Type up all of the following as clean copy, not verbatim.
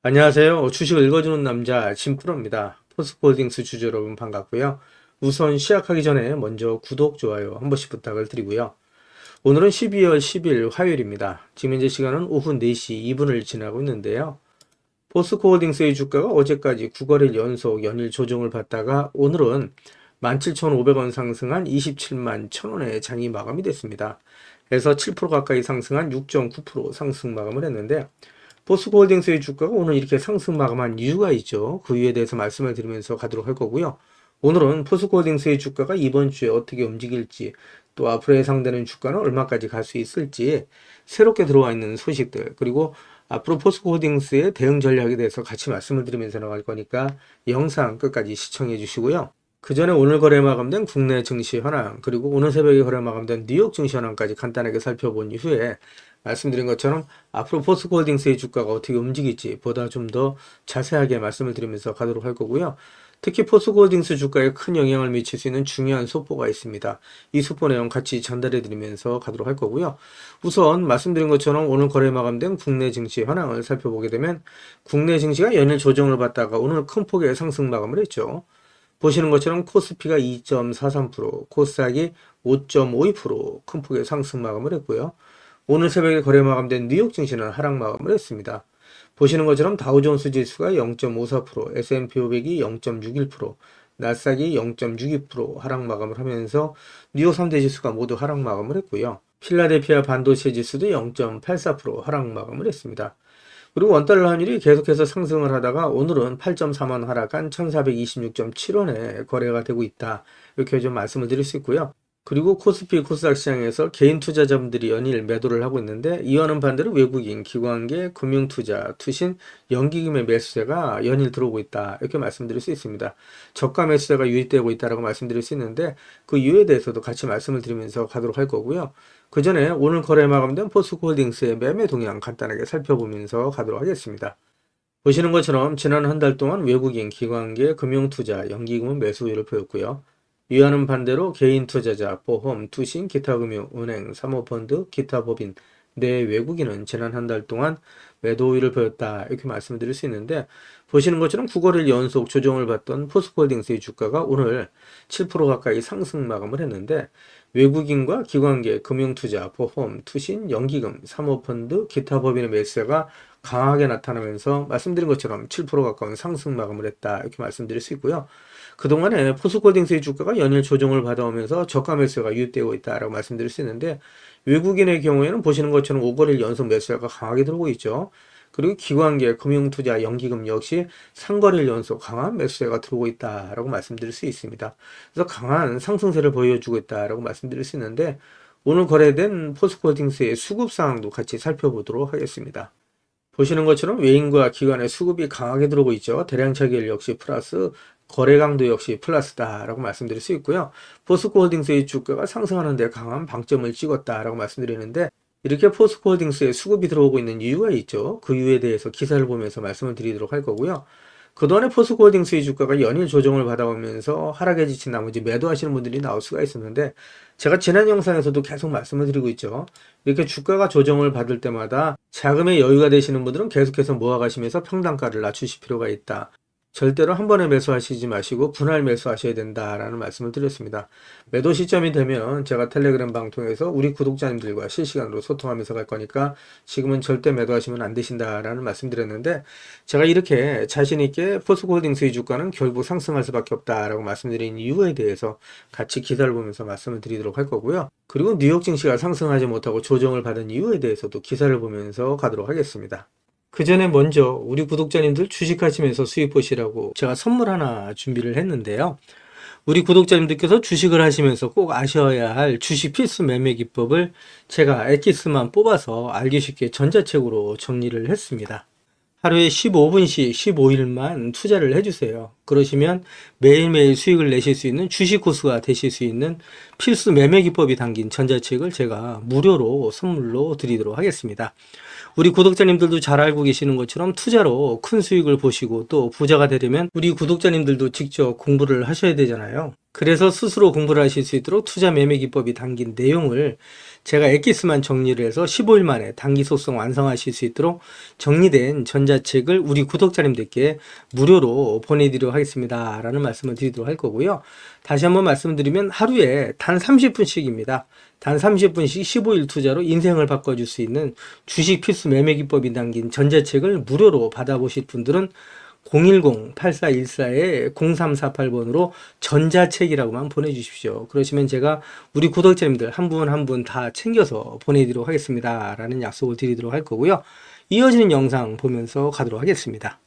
안녕하세요. 주식을 읽어주는 남자 진프로입니다. 포스코홀딩스 주주 여러분 반갑고요. 우선 시작하기 전에 먼저 구독, 좋아요 한 번씩 부탁을 드리고요. 오늘은 12월 10일 화요일입니다. 지금 현재 시간은 오후 4시 2분을 지나고 있는데요. 포스코홀딩스의 주가가 어제까지 9거래일 연속 연일 조정을 받다가 오늘은 17,500원 상승한 27만 1,000원의 장이 마감이 됐습니다. 그래서 7% 가까이 상승한 6.9% 상승 마감을 했는데 포스코홀딩스의 주가가 오늘 이렇게 상승 마감한 이유가 있죠. 그 이유에 대해서 말씀을 드리면서 가도록 할 거고요. 오늘은 포스코홀딩스의 주가가 이번 주에 어떻게 움직일지, 또 앞으로 예상되는 주가는 얼마까지 갈 수 있을지, 새롭게 들어와 있는 소식들, 그리고 앞으로 포스코홀딩스의 대응 전략에 대해서 같이 말씀을 드리면서 나갈 거니까 영상 끝까지 시청해 주시고요. 그 전에 오늘 거래 마감된 국내 증시 현황, 그리고 오늘 새벽에 거래 마감된 뉴욕 증시 현황까지 간단하게 살펴본 이후에 말씀드린 것처럼 앞으로 포스코홀딩스의 주가가 어떻게 움직일지 보다 좀 더 자세하게 말씀을 드리면서 가도록 할 거고요. 특히 포스코홀딩스 주가에 큰 영향을 미칠 수 있는 중요한 속보가 있습니다. 이 속보 내용 같이 전달해 드리면서 가도록 할 거고요. 우선 말씀드린 것처럼 오늘 거래 마감된 국내 증시 현황을 살펴보게 되면 국내 증시가 연일 조정을 받다가 오늘 큰 폭의 상승 마감을 했죠. 보시는 것처럼 코스피가 2.43%, 코스닥이 5.52% 큰 폭의 상승 마감을 했고요. 오늘 새벽에 거래 마감된 뉴욕 증시는 하락 마감을 했습니다. 보시는 것처럼 다우존스 지수가 0.54%, S&P 500이 0.61%, 나스닥이 0.62% 하락 마감을 하면서 뉴욕 3대 지수가 모두 하락 마감을 했고요. 필라델피아 반도체 지수도 0.84% 하락 마감을 했습니다. 그리고 원달러 환율이 계속해서 상승을 하다가 오늘은 8.3원 하락한 1426.7원에 거래가 되고 있다. 이렇게 좀 말씀을 드릴 수 있고요. 그리고 코스피 코스닥 시장에서 개인 투자자분들이 연일 매도를 하고 있는데 이와는 반대로 외국인, 기관계, 금융투자, 투신, 연기금의 매수세가 연일 들어오고 있다. 이렇게 말씀드릴 수 있습니다. 저가 매수세가 유입되고 있다고 말씀드릴 수 있는데 그 이유에 대해서도 같이 말씀을 드리면서 가도록 할 거고요. 그 전에 오늘 거래 마감된 포스코홀딩스의 매매 동향 간단하게 살펴보면서 가도록 하겠습니다. 보시는 것처럼 지난 한 달 동안 외국인, 기관계, 금융투자, 연기금은 매수 우위를 보였고요. 이와는 반대로 개인 투자자, 보험, 투신, 기타 금융, 은행, 사모펀드, 기타 법인, 내 외국인은 지난 한 달 동안 매도 우위를 보였다. 이렇게 말씀을 드릴 수 있는데 보시는 것처럼 9거래일 연속 조정을 받던 포스코홀딩스의 주가가 오늘 7% 가까이 상승 마감을 했는데 외국인과 기관계, 금융투자, 보험, 투신, 연기금, 사모펀드, 기타 법인의 매수세가 강하게 나타나면서 말씀드린 것처럼 7% 가까운 상승 마감을 했다. 이렇게 말씀드릴 수 있고요. 그동안에 포스코홀딩스의 주가가 연일 조정을 받아오면서 저가 매수가 유입되고 있다라고 말씀드릴 수 있는데 외국인의 경우에는 보시는 것처럼 5거래일 연속 매수가 강하게 들어오고 있죠. 그리고 기관계, 금융투자, 연기금 역시 3거래일 연속 강한 매수세가 들어오고 있다라고 말씀드릴 수 있습니다. 그래서 강한 상승세를 보여주고 있다라고 말씀드릴 수 있는데 오늘 거래된 포스코홀딩스의 수급 상황도 같이 살펴보도록 하겠습니다. 보시는 것처럼 외인과 기관의 수급이 강하게 들어오고 있죠. 대량 차익 역시 플러스, 거래 강도 역시 플러스다라고 말씀드릴 수 있고요. 포스코홀딩스의 주가가 상승하는 데 강한 방점을 찍었다라고 말씀드리는데 이렇게 포스코홀딩스에 수급이 들어오고 있는 이유가 있죠. 그 이유에 대해서 기사를 보면서 말씀을 드리도록 할 거고요. 그동안에 포스코홀딩스의 주가가 연일 조정을 받아오면서 하락에 지친 나머지 매도하시는 분들이 나올 수가 있었는데 제가 지난 영상에서도 계속 말씀을 드리고 있죠. 이렇게 주가가 조정을 받을 때마다 자금의 여유가 되시는 분들은 계속해서 모아가시면서 평단가를 낮추실 필요가 있다. 절대로 한 번에 매수하시지 마시고 분할 매수하셔야 된다라는 말씀을 드렸습니다. 매도 시점이 되면 제가 텔레그램 방 통해서 우리 구독자님들과 실시간으로 소통하면서 갈 거니까 지금은 절대 매도하시면 안 되신다라는 말씀 드렸는데 제가 이렇게 자신 있게 포스코홀딩스의 주가는 결국 상승할 수밖에 없다라고 말씀드린 이유에 대해서 같이 기사를 보면서 말씀을 드리도록 할 거고요. 그리고 뉴욕 증시가 상승하지 못하고 조정을 받은 이유에 대해서도 기사를 보면서 가도록 하겠습니다. 그 전에 먼저 우리 구독자님들 주식하시면서 수익 보시라고 제가 선물 하나 준비를 했는데요. 우리 구독자님들께서 주식을 하시면서 꼭 아셔야 할 주식 필수 매매 기법을 제가 엑기스만 뽑아서 알기 쉽게 전자책으로 정리를 했습니다. 하루에 15분씩 15일만 투자를 해주세요. 그러시면 매일매일 수익을 내실 수 있는 주식 고수가 되실 수 있는 필수 매매 기법이 담긴 전자책을 제가 무료로 선물로 드리도록 하겠습니다. 우리 구독자님들도 잘 알고 계시는 것처럼 투자로 큰 수익을 보시고 또 부자가 되려면 우리 구독자님들도 직접 공부를 하셔야 되잖아요. 그래서 스스로 공부를 하실 수 있도록 투자 매매 기법이 담긴 내용을 제가 엑기스만 정리를 해서 15일 만에 단기 속성 완성하실 수 있도록 정리된 전자책을 우리 구독자님들께 무료로 보내드리도록 하겠습니다. 라는 말씀을 드리도록 할 거고요. 다시 한번 말씀드리면 하루에 단 30분씩입니다. 단 30분씩 15일 투자로 인생을 바꿔줄 수 있는 주식 필수 매매 기법이 담긴 전자책을 무료로 받아보실 분들은 010-8414-0348번으로 전자책이라고만 보내주십시오. 그러시면 제가 우리 구독자님들 한 분 한 분 다 챙겨서 보내드리도록 하겠습니다. 라는 약속을 드리도록 할 거고요. 이어지는 영상 보면서 가도록 하겠습니다.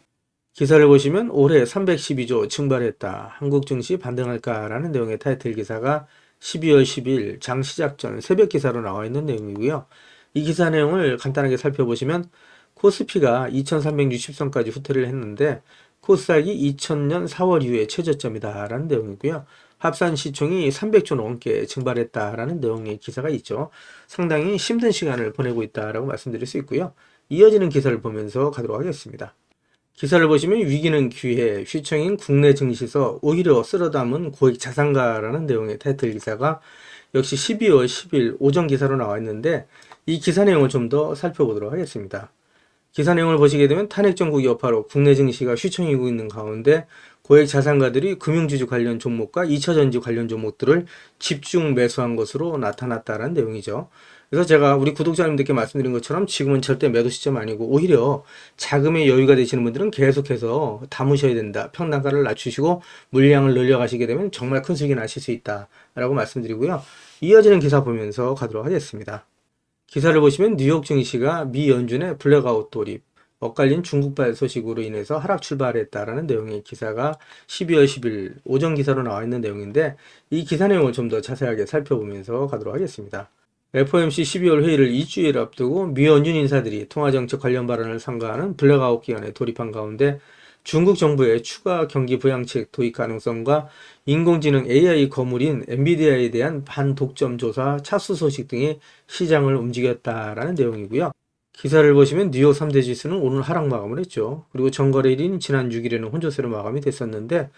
기사를 보시면 올해 312조 증발했다. 한국 증시 반등할까? 라는 내용의 타이틀 기사가 12월 10일 장 시작 전 새벽 기사로 나와 있는 내용이고요. 이 기사 내용을 간단하게 살펴보시면 코스피가 2360선까지 후퇴를 했는데 코스닥이 2000년 4월 이후에 최저점이다 라는 내용이고요. 합산 시총이 300조 넘게 증발했다라는 내용의 기사가 있죠. 상당히 힘든 시간을 보내고 있다라고 말씀드릴 수 있고요. 이어지는 기사를 보면서 가도록 하겠습니다. 기사를 보시면 위기는 기회, 휘청인 국내 증시에서 오히려 쓸어담은 고액 자산가라는 내용의 타이틀 기사가 역시 12월 10일 오전 기사로 나와 있는데 이 기사 내용을 좀 더 살펴보도록 하겠습니다. 기사 내용을 보시게 되면 탄핵 정국 여파로 국내 증시가 휘청이고 있는 가운데 고액 자산가들이 금융주주 관련 종목과 2차전지 관련 종목들을 집중 매수한 것으로 나타났다는 내용이죠. 그래서 제가 우리 구독자님들께 말씀드린 것처럼 지금은 절대 매도 시점 아니고 오히려 자금의 여유가 되시는 분들은 계속해서 담으셔야 된다. 평단가를 낮추시고 물량을 늘려가시게 되면 정말 큰 수익이 나실 수 있다라고 말씀드리고요. 이어지는 기사 보면서 가도록 하겠습니다. 기사를 보시면 뉴욕 증시가 미 연준의 블랙아웃 돌입, 엇갈린 중국발 소식으로 인해서 하락 출발했다라는 내용의 기사가 12월 10일 오전 기사로 나와 있는 내용인데 이 기사 내용을 좀 더 자세하게 살펴보면서 가도록 하겠습니다. FOMC 12월 회의를 2주일 앞두고 미 연준 인사들이 통화정책 관련 발언을 삼가하는 블랙아웃 기간에 돌입한 가운데 중국 정부의 추가 경기 부양책 도입 가능성과 인공지능 AI 거물인 엔비디아에 대한 반독점 조사 차수 소식 등이 시장을 움직였다라는 내용이고요. 기사를 보시면 뉴욕 3대 지수는 오늘 하락 마감을 했죠. 그리고 전거래일인 지난 6일에는 혼조세로 마감이 됐었는데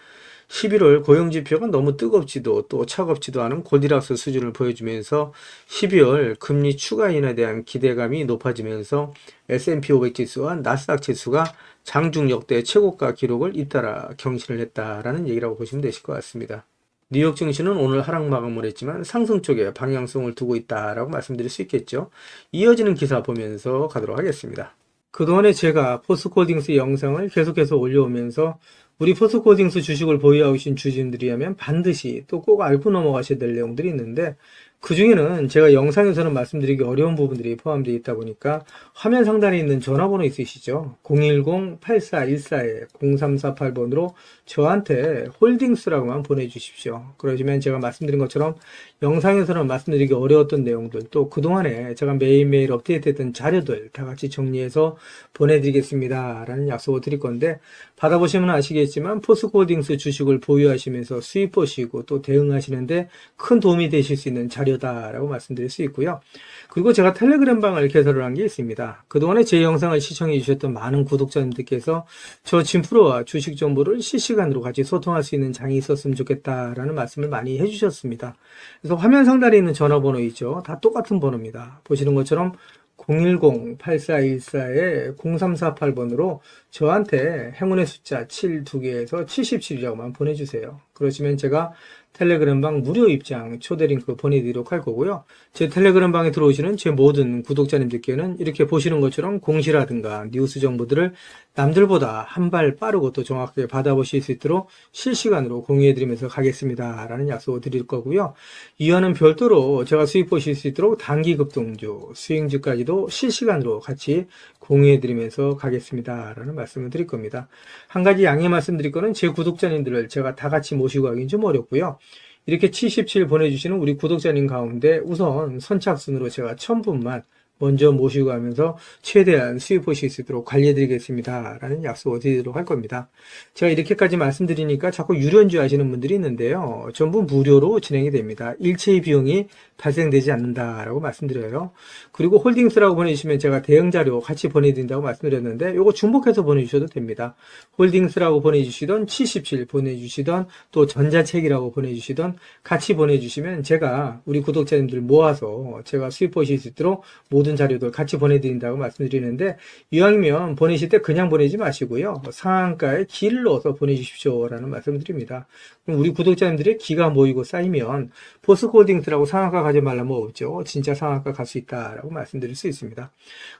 11월 고용지표가 너무 뜨겁지도 또 차갑지도 않은 골디락스 수준을 보여주면서 12월 금리 추가 인하에 대한 기대감이 높아지면서 S&P 500 지수와 나스닥 지수가 장중 역대 최고가 기록을 잇따라 경신을 했다라는 얘기라고 보시면 되실 것 같습니다. 뉴욕 증시는 오늘 하락 마감을 했지만 상승 쪽에 방향성을 두고 있다라고 말씀드릴 수 있겠죠. 이어지는 기사 보면서 가도록 하겠습니다. 그동안에 제가 포스코딩스 영상을 계속해서 올려오면서 우리 포스코딩스 주식을 보유하고 계신 주주님들이라면 반드시 또 꼭 알고 넘어가셔야 될 내용들이 있는데 그 중에는 제가 영상에서는 말씀드리기 어려운 부분들이 포함되어 있다 보니까 화면 상단에 있는 전화번호 있으시죠? 010-8414-0348번으로 저한테 홀딩스라고만 보내주십시오. 그러시면 제가 말씀드린 것처럼 영상에서는 말씀드리기 어려웠던 내용들 또 그동안에 제가 매일매일 업데이트했던 자료들 다 같이 정리해서 보내드리겠습니다. 라는 약속을 드릴 건데 받아보시면 아시겠지만 포스코홀딩스 주식을 보유하시면서 수익 보시고 또 대응하시는데 큰 도움이 되실 수 있는 자료다라고 말씀드릴 수 있고요. 그리고 제가 텔레그램 방을 개설을 한 게 있습니다. 그동안에 제 영상을 시청해 주셨던 많은 구독자님들께서 저 진프로와 주식 정보를 실시간으로 같이 소통할 수 있는 장이 있었으면 좋겠다라는 말씀을 많이 해주셨습니다. 그래서 화면 상단에 있는 전화번호 있죠. 다 똑같은 번호입니다. 보시는 것처럼 010-8414-0348번으로 저한테 행운의 숫자 7 2개에서 77이라고만 보내주세요. 그러시면 제가 텔레그램 방 무료 입장 초대 링크 보내드리도록 할 거고요. 제 텔레그램 방에 들어오시는 제 모든 구독자님들께는 이렇게 보시는 것처럼 공시라든가 뉴스 정보들을 남들보다 한 발 빠르고 또 정확하게 받아보실 수 있도록 실시간으로 공유해드리면서 가겠습니다. 라는 약속을 드릴 거고요. 이와는 별도로 제가 수익 보실 수 있도록 단기 급등주, 수익주까지도 실시간으로 같이 공유해드리면서 가겠습니다. 라는 말씀을 드릴 겁니다. 한 가지 양해 말씀드릴 거는 제 구독자님들을 제가 다 같이 모시고 하기는 좀 어렵고요. 이렇게 77 보내주시는 우리 구독자님 가운데 우선 선착순으로 제가 1000분만 먼저 모시고 가면서 최대한 수익 보실 수 있도록 관리해 드리겠습니다 라는 약속을 드리도록 할 겁니다. 제가 이렇게까지 말씀드리니까 자꾸 유료인줄 아시는 분들이 있는데요, 전부 무료로 진행이 됩니다. 일체의 비용이 발생되지 않는다라고 말씀드려요. 그리고 홀딩스라고 보내주시면 제가 대응 자료 같이 보내드린다고 말씀드렸는데, 요거 중복해서 보내주셔도 됩니다. 홀딩스라고 보내주시던 77 보내주시던 또 전자책이라고 보내주시던 같이 보내주시면 제가 우리 구독자님들 모아서 제가 수익 보실 수 있도록 모든 자료들 같이 보내드린다고 말씀드리는데, 이왕이면 보내실 때 그냥 보내지 마시고요, 상한가에 기를 넣어서 보내주십시오 라는 말씀을 드립니다. 그럼 우리 구독자님들의 기가 모이고 쌓이면 포스코홀딩스라고 상한가 가지 말라면 없죠. 진짜 상한가 갈 수 있다라고 말씀드릴 수 있습니다.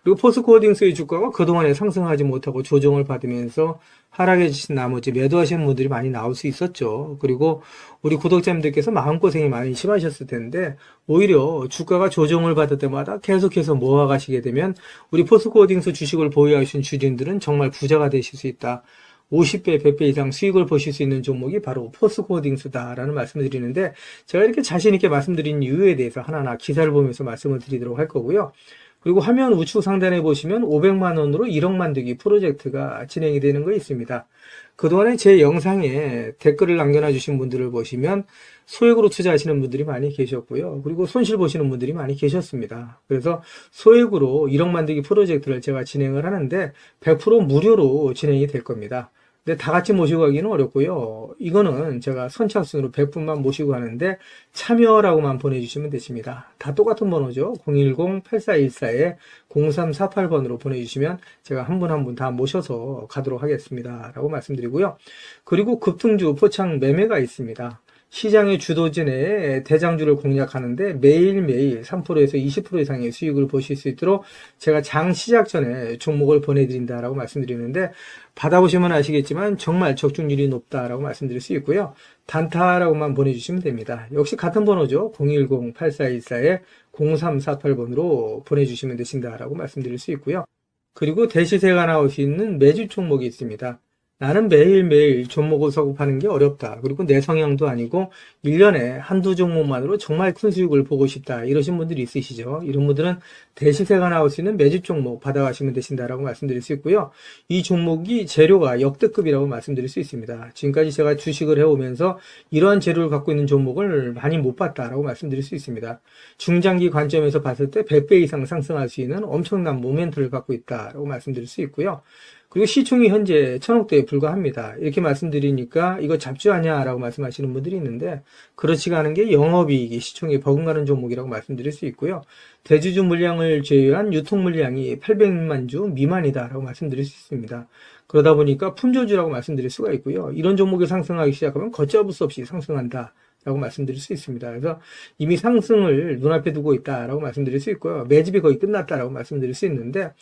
그리고 포스코홀딩스의 주가가 그동안에 상승하지 못하고 조정을 받으면서 하락해 주신 나머지 매도하시는 분들이 많이 나올 수 있었죠. 그리고 우리 구독자님들께서 마음고생이 많이 심하셨을 텐데, 오히려 주가가 조정을 받을 때마다 계속해서 모아가시게 되면 우리 포스코홀딩스 주식을 보유하신 주주님들은 정말 부자가 되실 수 있다. 50배, 100배 이상 수익을 보실 수 있는 종목이 바로 포스코홀딩스다라는 말씀을 드리는데, 제가 이렇게 자신있게 말씀드린 이유에 대해서 하나하나 기사를 보면서 말씀을 드리도록 할 거고요. 그리고 화면 우측 상단에 보시면 500만 원으로 1억 만들기 프로젝트가 진행이 되는 거 있습니다. 그동안에 제 영상에 댓글을 남겨놔 주신 분들을 보시면 소액으로 투자하시는 분들이 많이 계셨고요. 그리고 손실 보시는 분들이 많이 계셨습니다. 그래서 소액으로 1억 만들기 프로젝트를 제가 진행을 하는데 100% 무료로 진행이 될 겁니다. 근데 다 같이 모시고 가기는 어렵고요. 이거는 제가 선착순으로 100분만 모시고 가는데 참여라고만 보내주시면 되십니다. 다 똑같은 번호죠. 010-8414-0348번으로 보내주시면 제가 한 분 한 분 다 모셔서 가도록 하겠습니다 라고 말씀드리고요. 그리고 급등주 포착 매매가 있습니다. 시장의 주도지 내에 대장주를 공략하는데 매일매일 3%에서 20% 이상의 수익을 보실 수 있도록 제가 장 시작 전에 종목을 보내드린다라고 말씀드리는데, 받아보시면 아시겠지만 정말 적중률이 높다라고 말씀드릴 수 있고요. 단타라고만 보내주시면 됩니다. 역시 같은 번호죠. 010-8414-0348번으로 보내주시면 되신다라고 말씀드릴 수 있고요. 그리고 대시세가 나올 수 있는 매집 종목이 있습니다. 나는 매일매일 종목을 서급하는 게 어렵다. 그리고 내 성향도 아니고 1년에 한두 종목만으로 정말 큰 수익을 보고 싶다. 이러신 분들이 있으시죠. 이런 분들은 대시세가 나올 수 있는 매집 종목 받아가시면 되신다라고 말씀드릴 수 있고요. 이 종목이 재료가 역대급이라고 말씀드릴 수 있습니다. 지금까지 제가 주식을 해오면서 이러한 재료를 갖고 있는 종목을 많이 못 봤다라고 말씀드릴 수 있습니다. 중장기 관점에서 봤을 때 100배 이상 상승할 수 있는 엄청난 모멘트를 갖고 있다라고 말씀드릴 수 있고요. 그리고 시총이 현재 1000억대에 불과합니다. 이렇게 말씀드리니까 이거 잡주하냐 라고 말씀하시는 분들이 있는데, 그렇지가 않은 게 영업이익이 시총에 버금가는 종목이라고 말씀드릴 수 있고요. 대주주 물량을 제외한 유통 물량이 800만 주 미만이다 라고 말씀드릴 수 있습니다. 그러다 보니까 품조주라고 말씀드릴 수가 있고요. 이런 종목이 상승하기 시작하면 걷잡을 수 없이 상승한다 라고 말씀드릴 수 있습니다. 그래서 이미 상승을 눈앞에 두고 있다라고 말씀드릴 수 있고요. 매집이 거의 끝났다라고 말씀드릴 수 있는데,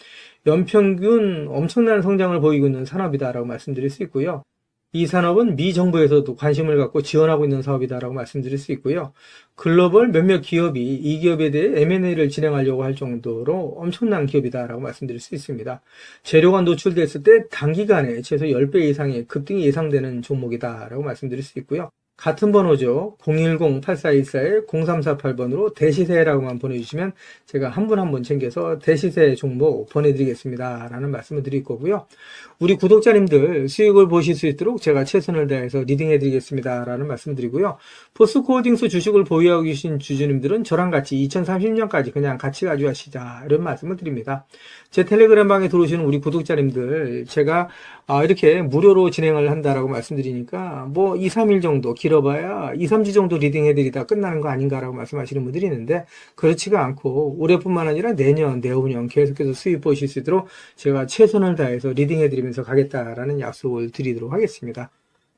연평균 엄청난 성장을 보이고 있는 산업이다라고 말씀드릴 수 있고요. 이 산업은 미 정부에서도 관심을 갖고 지원하고 있는 사업이다라고 말씀드릴 수 있고요. 글로벌 몇몇 기업이 이 기업에 대해 M&A를 진행하려고 할 정도로 엄청난 기업이다라고 말씀드릴 수 있습니다. 재료가 노출됐을 때 단기간에 최소 10배 이상의 급등이 예상되는 종목이다라고 말씀드릴 수 있고요. 같은 번호죠. 010-8414-0348번으로 대시세라고만 보내주시면 제가 한 분 한 분 챙겨서 대시세 종목 보내드리겠습니다 라는 말씀을 드릴 거고요. 우리 구독자님들 수익을 보실 수 있도록 제가 최선을 다해서 리딩해 드리겠습니다 라는 말씀을 드리고요. 포스코홀딩스 주식을 보유하고 계신 주주님들은 저랑 같이 2030년까지 그냥 같이 가져가시자 이런 말씀을 드립니다. 제 텔레그램 방에 들어오시는 우리 구독자님들, 제가 이렇게 무료로 진행을 한다라고 말씀드리니까 뭐 2, 3일 정도, 길어봐야 2, 3주 정도 리딩 해드리다 끝나는 거 아닌가라고 말씀하시는 분들이 있는데, 그렇지가 않고 올해뿐만 아니라 내년, 내후년 계속해서 수익 보실 수 있도록 제가 최선을 다해서 리딩 해드리면서 가겠다라는 약속을 드리도록 하겠습니다.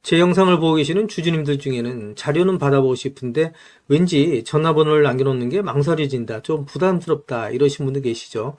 제 영상을 보고 계시는 주주님들 중에는 자료는 받아보고 싶은데 왠지 전화번호를 남겨놓는 게 망설여진다, 좀 부담스럽다 이러신 분들 계시죠.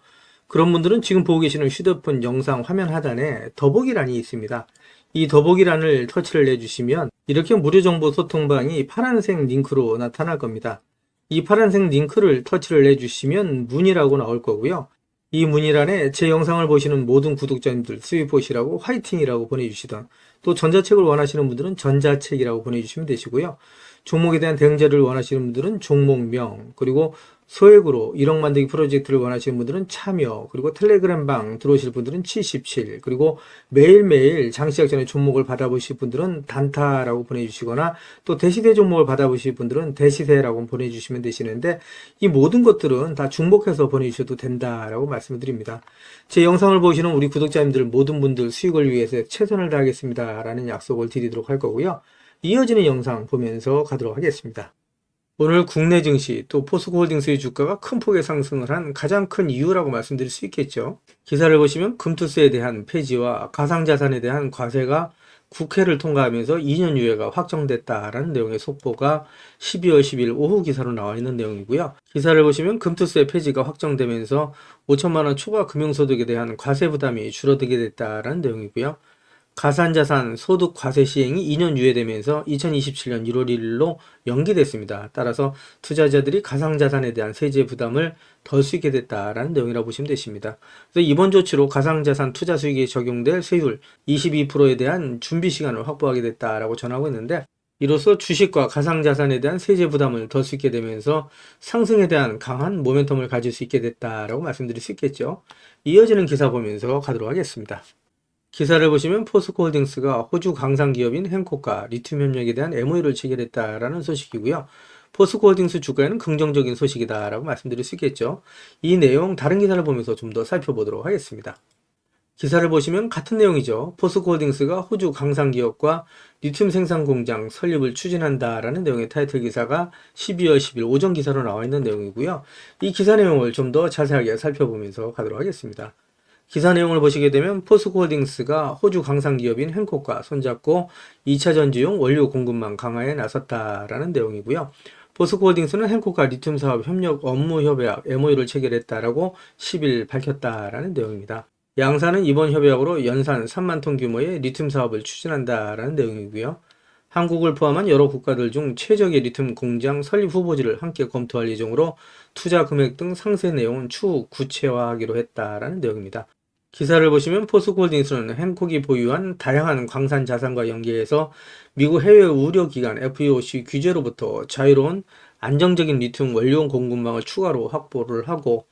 그런 분들은 지금 보고 계시는 휴대폰 영상 화면 하단에 더보기란이 있습니다. 이 더보기란을 터치를 해주시면 이렇게 무료 정보 소통방이 파란색 링크로 나타날 겁니다. 이 파란색 링크를 터치를 해주시면 문의라고 나올 거고요. 이 문의란에 제 영상을 보시는 모든 구독자님들 수익 보시라고 화이팅이라고 보내주시던, 또 전자책을 원하시는 분들은 전자책이라고 보내주시면 되시고요. 종목에 대한 대응 자료를 원하시는 분들은 종목명, 그리고 소액으로 1억 만들기 프로젝트를 원하시는 분들은 참여, 그리고 텔레그램 방 들어오실 분들은 77, 그리고 매일매일 장시작 전에 종목을 받아보실 분들은 단타라고 보내주시거나 또 대시세 종목을 받아보실 분들은 대시세라고 보내주시면 되시는데, 이 모든 것들은 다 중복해서 보내주셔도 된다라고 말씀을 드립니다. 제 영상을 보시는 우리 구독자님들 모든 분들 수익을 위해서 최선을 다하겠습니다 라는 약속을 드리도록 할 거고요. 이어지는 영상 보면서 가도록 하겠습니다. 오늘 국내 증시 또 포스코홀딩스의 주가가 큰 폭의 상승을 한 가장 큰 이유라고 말씀드릴 수 있겠죠. 기사를 보시면 금투세에 대한 폐지와 가상자산에 대한 과세가 국회를 통과하면서 2년 유예가 확정됐다라는 내용의 속보가 12월 10일 오후 기사로 나와 있는 내용이고요. 기사를 보시면 금투세 폐지가 확정되면서 5천만 원 초과 금융소득에 대한 과세 부담이 줄어들게 됐다라는 내용이고요. 가산자산 소득 과세 시행이 2년 유예되면서 2027년 1월 1일로 연기됐습니다. 따라서 투자자들이 가상자산에 대한 세제 부담을 덜 수 있게 됐다라는 내용이라고 보시면 되십니다. 그래서 이번 조치로 가상자산 투자 수익에 적용될 세율 22%에 대한 준비 시간을 확보하게 됐다라고 전하고 있는데, 이로써 주식과 가상자산에 대한 세제 부담을 덜 수 있게 되면서 상승에 대한 강한 모멘텀을 가질 수 있게 됐다라고 말씀드릴 수 있겠죠. 이어지는 기사 보면서 가도록 하겠습니다. 기사를 보시면 포스코홀딩스가 호주 강상 기업인 행콕과 리튬 협력에 대한 MOU를 체결했다라는 소식이고요. 포스코홀딩스 주가에는 긍정적인 소식이다라고 말씀드릴 수 있겠죠. 이 내용 다른 기사를 보면서 좀 더 살펴보도록 하겠습니다. 기사를 보시면 같은 내용이죠. 포스코홀딩스가 호주 강상 기업과 리튬 생산 공장 설립을 추진한다라는 내용의 타이틀 기사가 12월 10일 오전 기사로 나와 있는 내용이고요. 이 기사 내용을 좀 더 자세하게 살펴보면서 가도록 하겠습니다. 기사 내용을 보시게 되면 포스코홀딩스가 호주 강상 기업인 행콕과 손잡고 2차 전지용 원료 공급망 강화에 나섰다라는 내용이고요. 포스코홀딩스는 행콕과 리튬 사업 협력 업무 협약 MOU를 체결했다라고 10일 밝혔다라는 내용입니다. 양사는 이번 협약으로 연산 3만 톤 규모의 리튬 사업을 추진한다라는 내용이고요. 한국을 포함한 여러 국가들 중 최적의 리튬 공장 설립 후보지를 함께 검토할 예정으로 투자 금액 등 상세 내용은 추후 구체화하기로 했다라는 내용입니다. 기사를 보시면 포스코홀딩스는 행콕이 보유한 다양한 광산 자산과 연계해서 미국 해외 우려기관 FEOC 규제로부터 자유로운 안정적인 리튬 원료 공급망을 추가로 확보를 하고,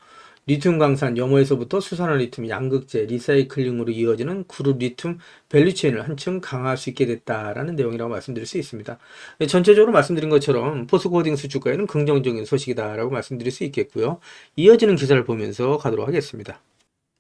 리튬 강산 염호에서부터 수산화 리튬 양극재 리사이클링으로 이어지는 그룹 리튬 밸류체인을 한층 강화할 수 있게 됐다라는 내용이라고 말씀드릴 수 있습니다. 전체적으로 말씀드린 것처럼 포스코홀딩스 주가에는 긍정적인 소식이다라고 말씀드릴 수 있겠고요. 이어지는 기사를 보면서 가도록 하겠습니다.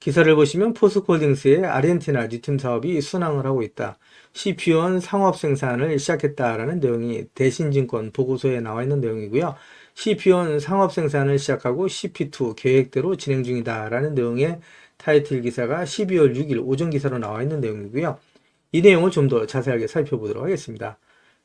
기사를 보시면 포스코홀딩스의 아르헨티나 리튬 사업이 순항을 하고 있다. CP1 상업 생산을 시작했다라는 내용이 대신증권 보고서에 나와 있는 내용이고요. CP1 상업 생산을 시작하고 CP2 계획대로 진행 중이다라는 내용의 타이틀 기사가 12월 6일 오전 기사로 나와 있는 내용이고요. 이 내용을 좀 더 자세하게 살펴보도록 하겠습니다.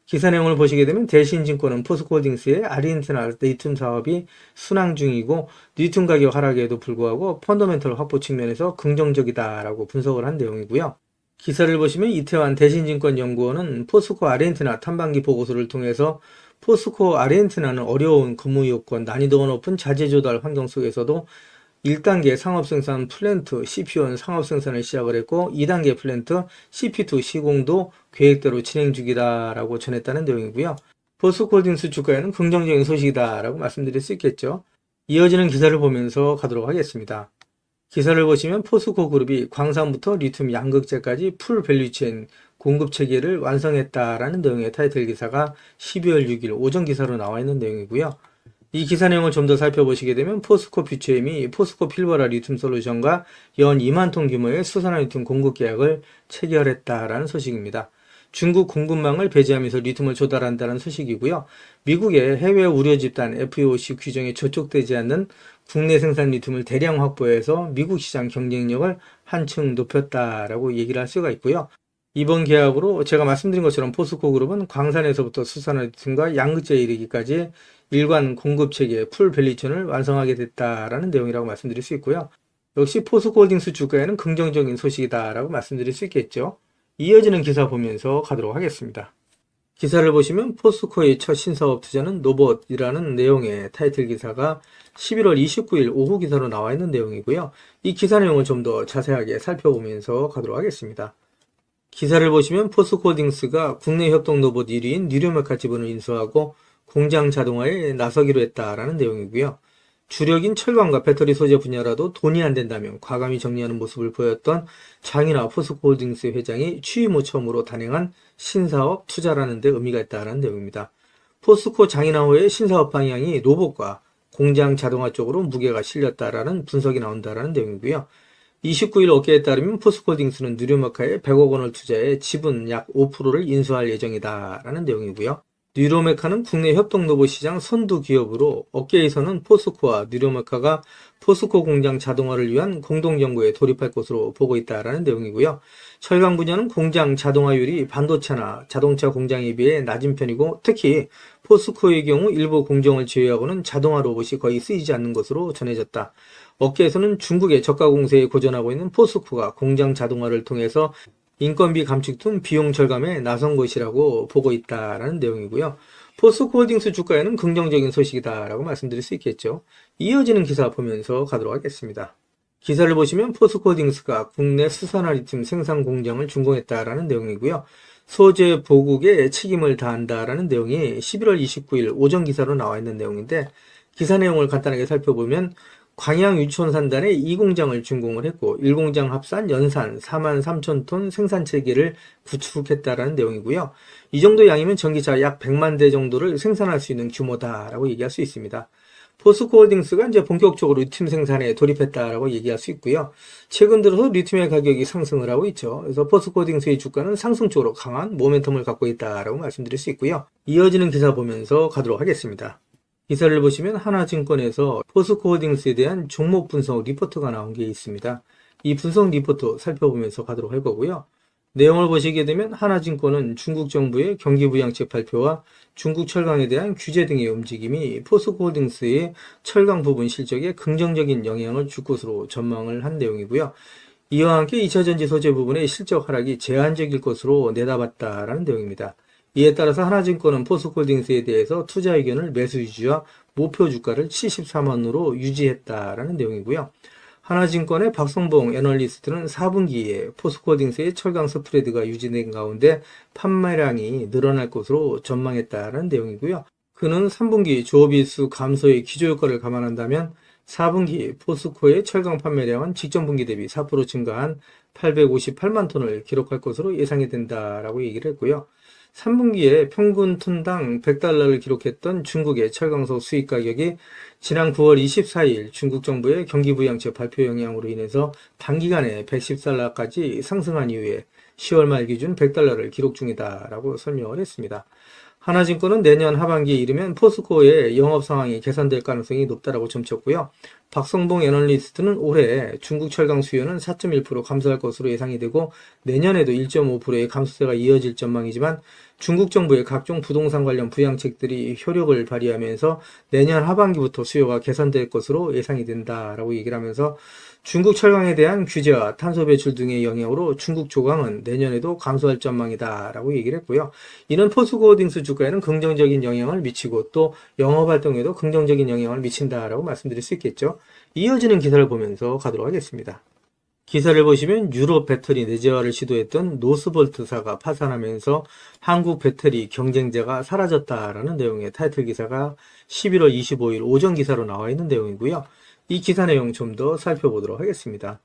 기사 내용을 보시게 되면 대신증권은 포스코홀딩스의 아르헨티나 리튬 사업이 순항 중이고 리튬 가격 하락에도 불구하고 펀더멘털 확보 측면에서 긍정적이다라고 분석을 한 내용이고요. 기사를 보시면 이태환 대신증권연구원은 포스코 아르헨티나 탐방기 보고서를 통해서 포스코 아르헨티나는 어려운 근무 요건, 난이도가 높은 자재 조달 환경 속에서도 1단계 상업생산 플랜트 CP1 상업생산을 시작을 했고 2단계 플랜트 CP2 시공도 계획대로 진행 중이다라고 전했다는 내용이고요. 포스코홀딩스 주가에는 긍정적인 소식이다라고 말씀드릴 수 있겠죠. 이어지는 기사를 보면서 가도록 하겠습니다. 기사를 보시면 포스코 그룹이 광산부터 리튬 양극재까지 풀 밸류체인 공급 체계를 완성했다라는 내용의 타이틀 기사가 12월 6일 오전 기사로 나와 있는 내용이고요. 이 기사 내용을 좀 더 살펴보시게 되면 포스코 퓨처엠이 포스코 필버라 리튬 솔루션과 연 2만 톤 규모의 수산화 리튬 공급 계약을 체결했다라는 소식입니다. 중국 공급망을 배제하면서 리튬을 조달한다는 소식이고요. 미국의 해외 우려 집단 FEOC 규정에 저촉되지 않는 국내 생산 리튬을 대량 확보해서 미국 시장 경쟁력을 한층 높였다라고 얘기를 할 수가 있고요. 이번 계약으로 제가 말씀드린 것처럼 포스코 그룹은 광산에서부터 수산화 리튬과 양극재에 이르기까지 일관 공급 체계 풀 밸류체인을 완성하게 됐다라는 내용이라고 말씀드릴 수 있고요. 역시 포스코홀딩스 주가에는 긍정적인 소식이다라고 말씀드릴 수 있겠죠. 이어지는 기사 보면서 가도록 하겠습니다. 기사를 보시면 포스코의 첫 신사업 투자는 노봇이라는 내용의 타이틀 기사가 11월 29일 오후 기사로 나와 있는 내용이고요. 이 기사 내용을 좀 더 자세하게 살펴보면서 가도록 하겠습니다. 기사를 보시면 포스코홀딩스가 국내 협동 로봇 1위인 뉴로메카 지분을 인수하고 공장 자동화에 나서기로 했다라는 내용이고요. 주력인 철강과 배터리 소재 분야라도 돈이 안 된다면 과감히 정리하는 모습을 보였던 장인화 포스코홀딩스 회장이 취임 후 처음으로 단행한 신사업 투자라는 데 의미가 있다는 내용입니다. 포스코 장인화호의 신사업 방향이 로봇과 공장 자동화 쪽으로 무게가 실렸다라는 분석이 나온다라는 내용이고요. 29일 업계에 따르면 포스코홀딩스는 뉴로메카에 100억 원을 투자해 지분 약 5%를 인수할 예정이다라는 내용이고요. 뉴로메카는 국내 협동 로봇 시장 선두 기업으로 업계에서는 포스코와 뉴로메카가 포스코 공장 자동화를 위한 공동 연구에 돌입할 것으로 보고 있다라는 내용이고요. 철강 분야는 공장 자동화율이 반도체나 자동차 공장에 비해 낮은 편이고 특히 포스코의 경우 일부 공정을 제외하고는 자동화 로봇이 거의 쓰이지 않는 것으로 전해졌다. 업계에서는 중국의 저가 공세에 고전하고 있는 포스코가 공장 자동화를 통해서 인건비 감축 등 비용 절감에 나선 것이라고 보고 있다라는 내용이고요. 포스코홀딩스 주가에는 긍정적인 소식이다라고 말씀드릴 수 있겠죠. 이어지는 기사 보면서 가도록 하겠습니다. 기사를 보시면 포스코홀딩스가 국내 수산화 리튬 생산 공장을 준공했다라는 내용이고요. 소재 보국에 책임을 다한다라는 내용이 11월 29일 오전 기사로 나와 있는 내용인데 기사 내용을 간단하게 살펴보면 광양 유촌산단에 2공장을 준공을 했고 1공장 합산 연산 43,000톤 생산 체계를 구축했다라는 내용이고요. 이 정도 양이면 전기차 약 100만 대 정도를 생산할 수 있는 규모다라고 얘기할 수 있습니다. 포스코홀딩스가 이제 본격적으로 리튬 생산에 돌입했다라고 얘기할 수 있고요. 최근 들어서 리튬의 가격이 상승을 하고 있죠. 그래서 포스코홀딩스의 주가는 상승적으로 강한 모멘텀을 갖고 있다라고 말씀드릴 수 있고요. 이어지는 기사 보면서 가도록 하겠습니다. 기사를 보시면 하나증권에서 포스코홀딩스에 대한 종목 분석 리포트가 나온 게 있습니다. 이 분석 리포트 살펴보면서 가도록 할 거고요. 내용을 보시게 되면 하나증권은 중국 정부의 경기부양책 발표와 중국 철강에 대한 규제 등의 움직임이 포스코홀딩스의 철강 부분 실적에 긍정적인 영향을 줄 것으로 전망을 한 내용이고요. 이와 함께 2차전지 소재 부분의 실적 하락이 제한적일 것으로 내다봤다라는 내용입니다. 이에 따라서 하나증권은 포스코홀딩스에 대해서 투자 의견을 매수 유지와 목표 주가를 74만원으로 유지했다라는 내용이고요. 하나증권의 박성봉 애널리스트는 4분기에 포스코홀딩스의 철강 스프레드가 유지된 가운데 판매량이 늘어날 것으로 전망했다라는 내용이고요. 그는 3분기 조업일수 감소의 기저효과를 감안한다면 4분기 포스코의 철강 판매량은 직전 분기 대비 4% 증가한 858만 톤을 기록할 것으로 예상이 된다라고 얘기를 했고요. 3분기에 평균 톤당 100달러를 기록했던 중국의 철강소 수입 가격이 지난 9월 24일 중국 정부의 경기부양책 발표 영향으로 인해서 단기간에 110달러까지 상승한 이후에 10월 말 기준 100달러를 기록 중이다라고 설명을 했습니다. 하나증권은 내년 하반기에 이르면 포스코의 영업 상황이 개선될 가능성이 높다라고 점쳤고요. 박성봉 애널리스트는 올해 중국 철강 수요는 4.1% 감소할 것으로 예상이 되고 내년에도 1.5%의 감소세가 이어질 전망이지만 중국 정부의 각종 부동산 관련 부양책들이 효력을 발휘하면서 내년 하반기부터 수요가 개선될 것으로 예상이 된다라고 얘기를 하면서 중국 철강에 대한 규제와 탄소 배출 등의 영향으로 중국 조강은 내년에도 감소할 전망이다라고 얘기를 했고요. 이는 포스코홀딩스 주가에는 긍정적인 영향을 미치고 또 영업활동에도 긍정적인 영향을 미친다라고 말씀드릴 수 있겠죠. 이어지는 기사를 보면서 가도록 하겠습니다. 기사를 보시면 유럽 배터리 내재화를 시도했던 노스볼트사가 파산하면서 한국 배터리 경쟁자가 사라졌다라는 내용의 타이틀 기사가 11월 25일 오전 기사로 나와 있는 내용이고요. 이 기사 내용 좀 더 살펴보도록 하겠습니다.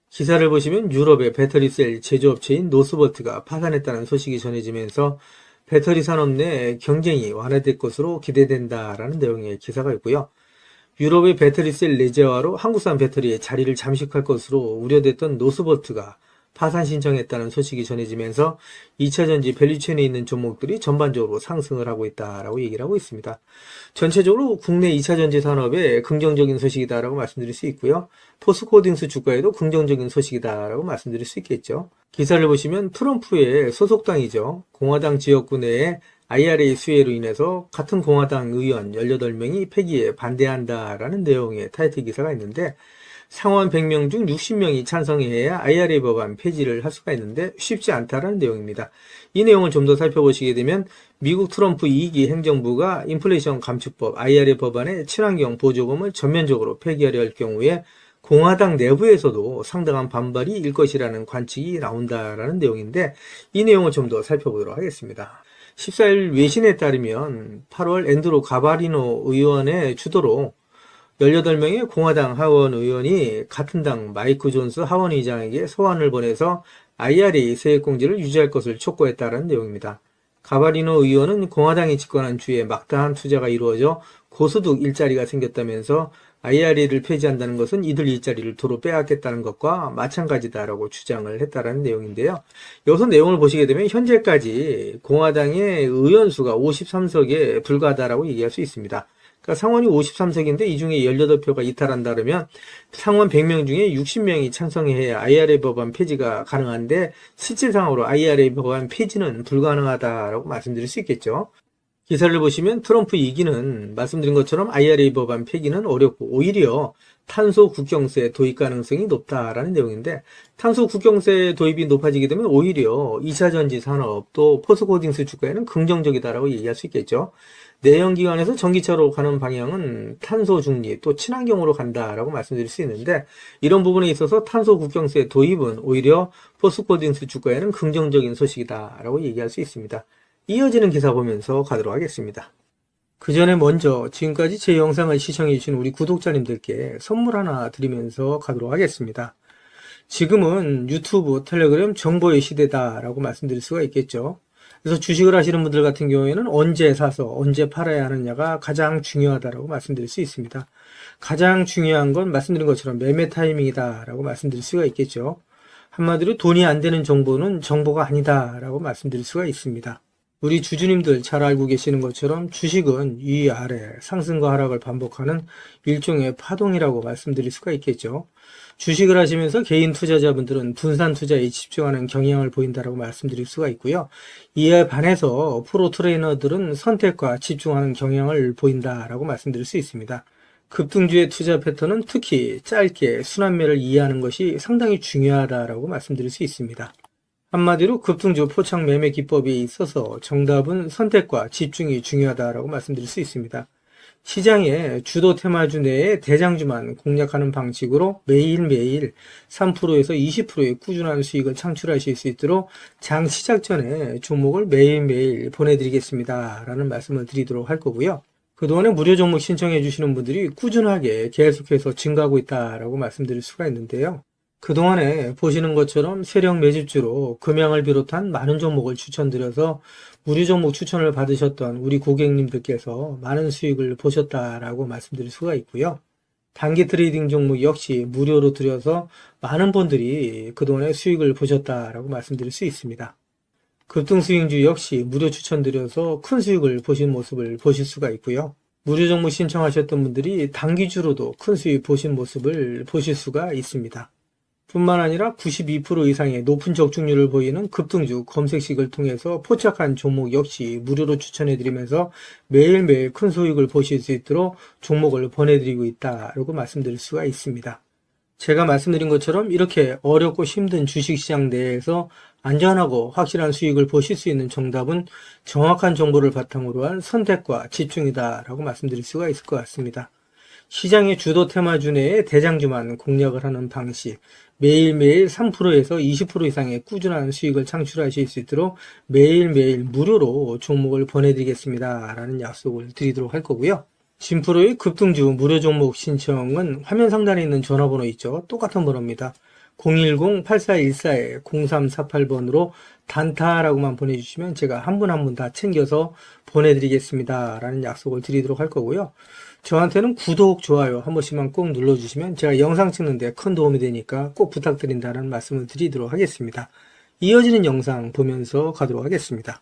기사를 보시면 유럽의 배터리셀 제조업체인 노스볼트가 파산했다는 소식이 전해지면서 배터리 산업 내 경쟁이 완화될 것으로 기대된다라는 내용의 기사가 있고요. 유럽의 배터리셀 내재화로 한국산 배터리의 자리를 잠식할 것으로 우려됐던 노스볼트가 파산 신청했다는 소식이 전해지면서 2차전지 밸류체인에 있는 종목들이 전반적으로 상승을 하고 있다라고 얘기를 하고 있습니다. 전체적으로 국내 2차전지 산업에 긍정적인 소식이다라고 말씀드릴 수 있고요. 포스코홀딩스 주가에도 긍정적인 소식이다라고 말씀드릴 수 있겠죠. 기사를 보시면 트럼프의 소속당이죠. 공화당 지역구 내에 IRA 수혜로 인해서 같은 공화당 의원 18명이 폐기에 반대한다라는 내용의 타이틀 기사가 있는데 상원 100명 중 60명이 찬성해야 IRA 법안 폐지를 할 수가 있는데 쉽지 않다라는 내용입니다. 이 내용을 좀 더 살펴보시게 되면 미국 트럼프 2기 행정부가 인플레이션 감축법 IRA 법안의 친환경 보조금을 전면적으로 폐기하려 할 경우에 공화당 내부에서도 상당한 반발이 일 것이라는 관측이 나온다라는 내용인데 이 내용을 좀 더 살펴보도록 하겠습니다. 14일 외신에 따르면 8월 앤드루 가바리노 의원의 주도로 18명의 공화당 하원 의원이 같은 당 마이크 존스 하원 의장에게 소환을 보내서 IRA 세액공제를 유지할 것을 촉구했다는 내용입니다. 가바리노 의원은 공화당이 집권한 주에 막다한 투자가 이루어져 고소득 일자리가 생겼다면서 IRA를 폐지한다는 것은 이들 일자리를 도로 빼앗겠다는 것과 마찬가지다라고 주장을 했다는 내용인데요. 여기서 내용을 보시게 되면 현재까지 공화당의 의원 수가 53석에 불과하다라고 얘기할 수 있습니다. 그러니까 상원이 53석인데 이 중에 18표가 이탈한다 그러면 상원 100명 중에 60명이 찬성해야 IRA 법안 폐지가 가능한데 실질상으로 IRA 법안 폐지는 불가능하다라고 말씀드릴 수 있겠죠. 기사를 보시면 트럼프 2기는 말씀드린 것처럼 IRA 법안 폐기는 어렵고 오히려 탄소 국경세 도입 가능성이 높다라는 내용인데 탄소 국경세 도입이 높아지게 되면 오히려 2차전지 산업 또 포스코홀딩스 주가에는 긍정적이다라고 얘기할 수 있겠죠. 내연기관에서 전기차로 가는 방향은 탄소 중립 또 친환경으로 간다라고 말씀드릴 수 있는데 이런 부분에 있어서 탄소 국경세 도입은 오히려 포스코홀딩스 주가에는 긍정적인 소식이다라고 얘기할 수 있습니다. 이어지는 기사 보면서 가도록 하겠습니다. 그 전에 먼저 지금까지 제 영상을 시청해주신 우리 구독자님들께 선물 하나 드리면서 가도록 하겠습니다. 지금은 유튜브, 텔레그램 정보의 시대다라고 말씀드릴 수가 있겠죠. 그래서 주식을 하시는 분들 같은 경우에는 언제 사서 언제 팔아야 하느냐가 가장 중요하다라고 말씀드릴 수 있습니다. 가장 중요한 건 말씀드린 것처럼 매매 타이밍이다라고 말씀드릴 수가 있겠죠. 한마디로 돈이 안 되는 정보는 정보가 아니다라고 말씀드릴 수가 있습니다. 우리 주주님들 잘 알고 계시는 것처럼 주식은 위아래 상승과 하락을 반복하는 일종의 파동이라고 말씀드릴 수가 있겠죠. 주식을 하시면서 개인 투자자분들은 분산 투자에 집중하는 경향을 보인다라고 말씀드릴 수가 있고요. 이에 반해서 프로 트레이너들은 선택과 집중하는 경향을 보인다라고 말씀드릴 수 있습니다. 급등주의 투자 패턴은 특히 짧게 순환매를 이해하는 것이 상당히 중요하다라고 말씀드릴 수 있습니다. 한마디로 급등주 포착 매매 기법에 있어서 정답은 선택과 집중이 중요하다라고 말씀드릴 수 있습니다. 시장의 주도 테마주 내에 대장주만 공략하는 방식으로 매일매일 3%에서 20%의 꾸준한 수익을 창출하실 수 있도록 장 시작 전에 종목을 매일매일 보내드리겠습니다 라는 말씀을 드리도록 할 거고요. 그동안에 무료 종목 신청해 주시는 분들이 꾸준하게 계속해서 증가하고 있다라고 말씀드릴 수가 있는데요. 그동안에 보시는 것처럼 세력 매집주로 금양을 비롯한 많은 종목을 추천드려서 무료 종목 추천을 받으셨던 우리 고객님들께서 많은 수익을 보셨다라고 말씀드릴 수가 있고요. 단기 트레이딩 종목 역시 무료로 드려서 많은 분들이 그동안에 수익을 보셨다라고 말씀드릴 수 있습니다. 급등 수익주 역시 무료 추천드려서 큰 수익을 보신 모습을 보실 수가 있고요. 무료 종목 신청하셨던 분들이 단기주로도 큰 수익 보신 모습을 보실 수가 있습니다. 뿐만 아니라 92% 이상의 높은 적중률을 보이는 급등주 검색식을 통해서 포착한 종목 역시 무료로 추천해드리면서 매일매일 큰 수익을 보실 수 있도록 종목을 보내드리고 있다라고 말씀드릴 수가 있습니다. 제가 말씀드린 것처럼 이렇게 어렵고 힘든 주식시장 내에서 안전하고 확실한 수익을 보실 수 있는 정답은 정확한 정보를 바탕으로 한 선택과 집중이다라고 말씀드릴 수가 있을 것 같습니다. 시장의 주도 테마주 내에 대장주만 공략을 하는 방식, 매일매일 3%에서 20% 이상의 꾸준한 수익을 창출하실 수 있도록 매일매일 무료로 종목을 보내드리겠습니다 라는 약속을 드리도록 할 거고요. 진프로의 급등주 무료 종목 신청은 화면 상단에 있는 전화번호 있죠. 똑같은 번호입니다. 010-8414-0348번으로 단타라고만 보내주시면 제가 한 분 한 분 다 챙겨서 보내드리겠습니다 라는 약속을 드리도록 할 거고요. 저한테는 구독, 좋아요 한 번씩만 꼭 눌러주시면 제가 영상 찍는데 큰 도움이 되니까 꼭 부탁드린다는 말씀을 드리도록 하겠습니다. 이어지는 영상 보면서 가도록 하겠습니다.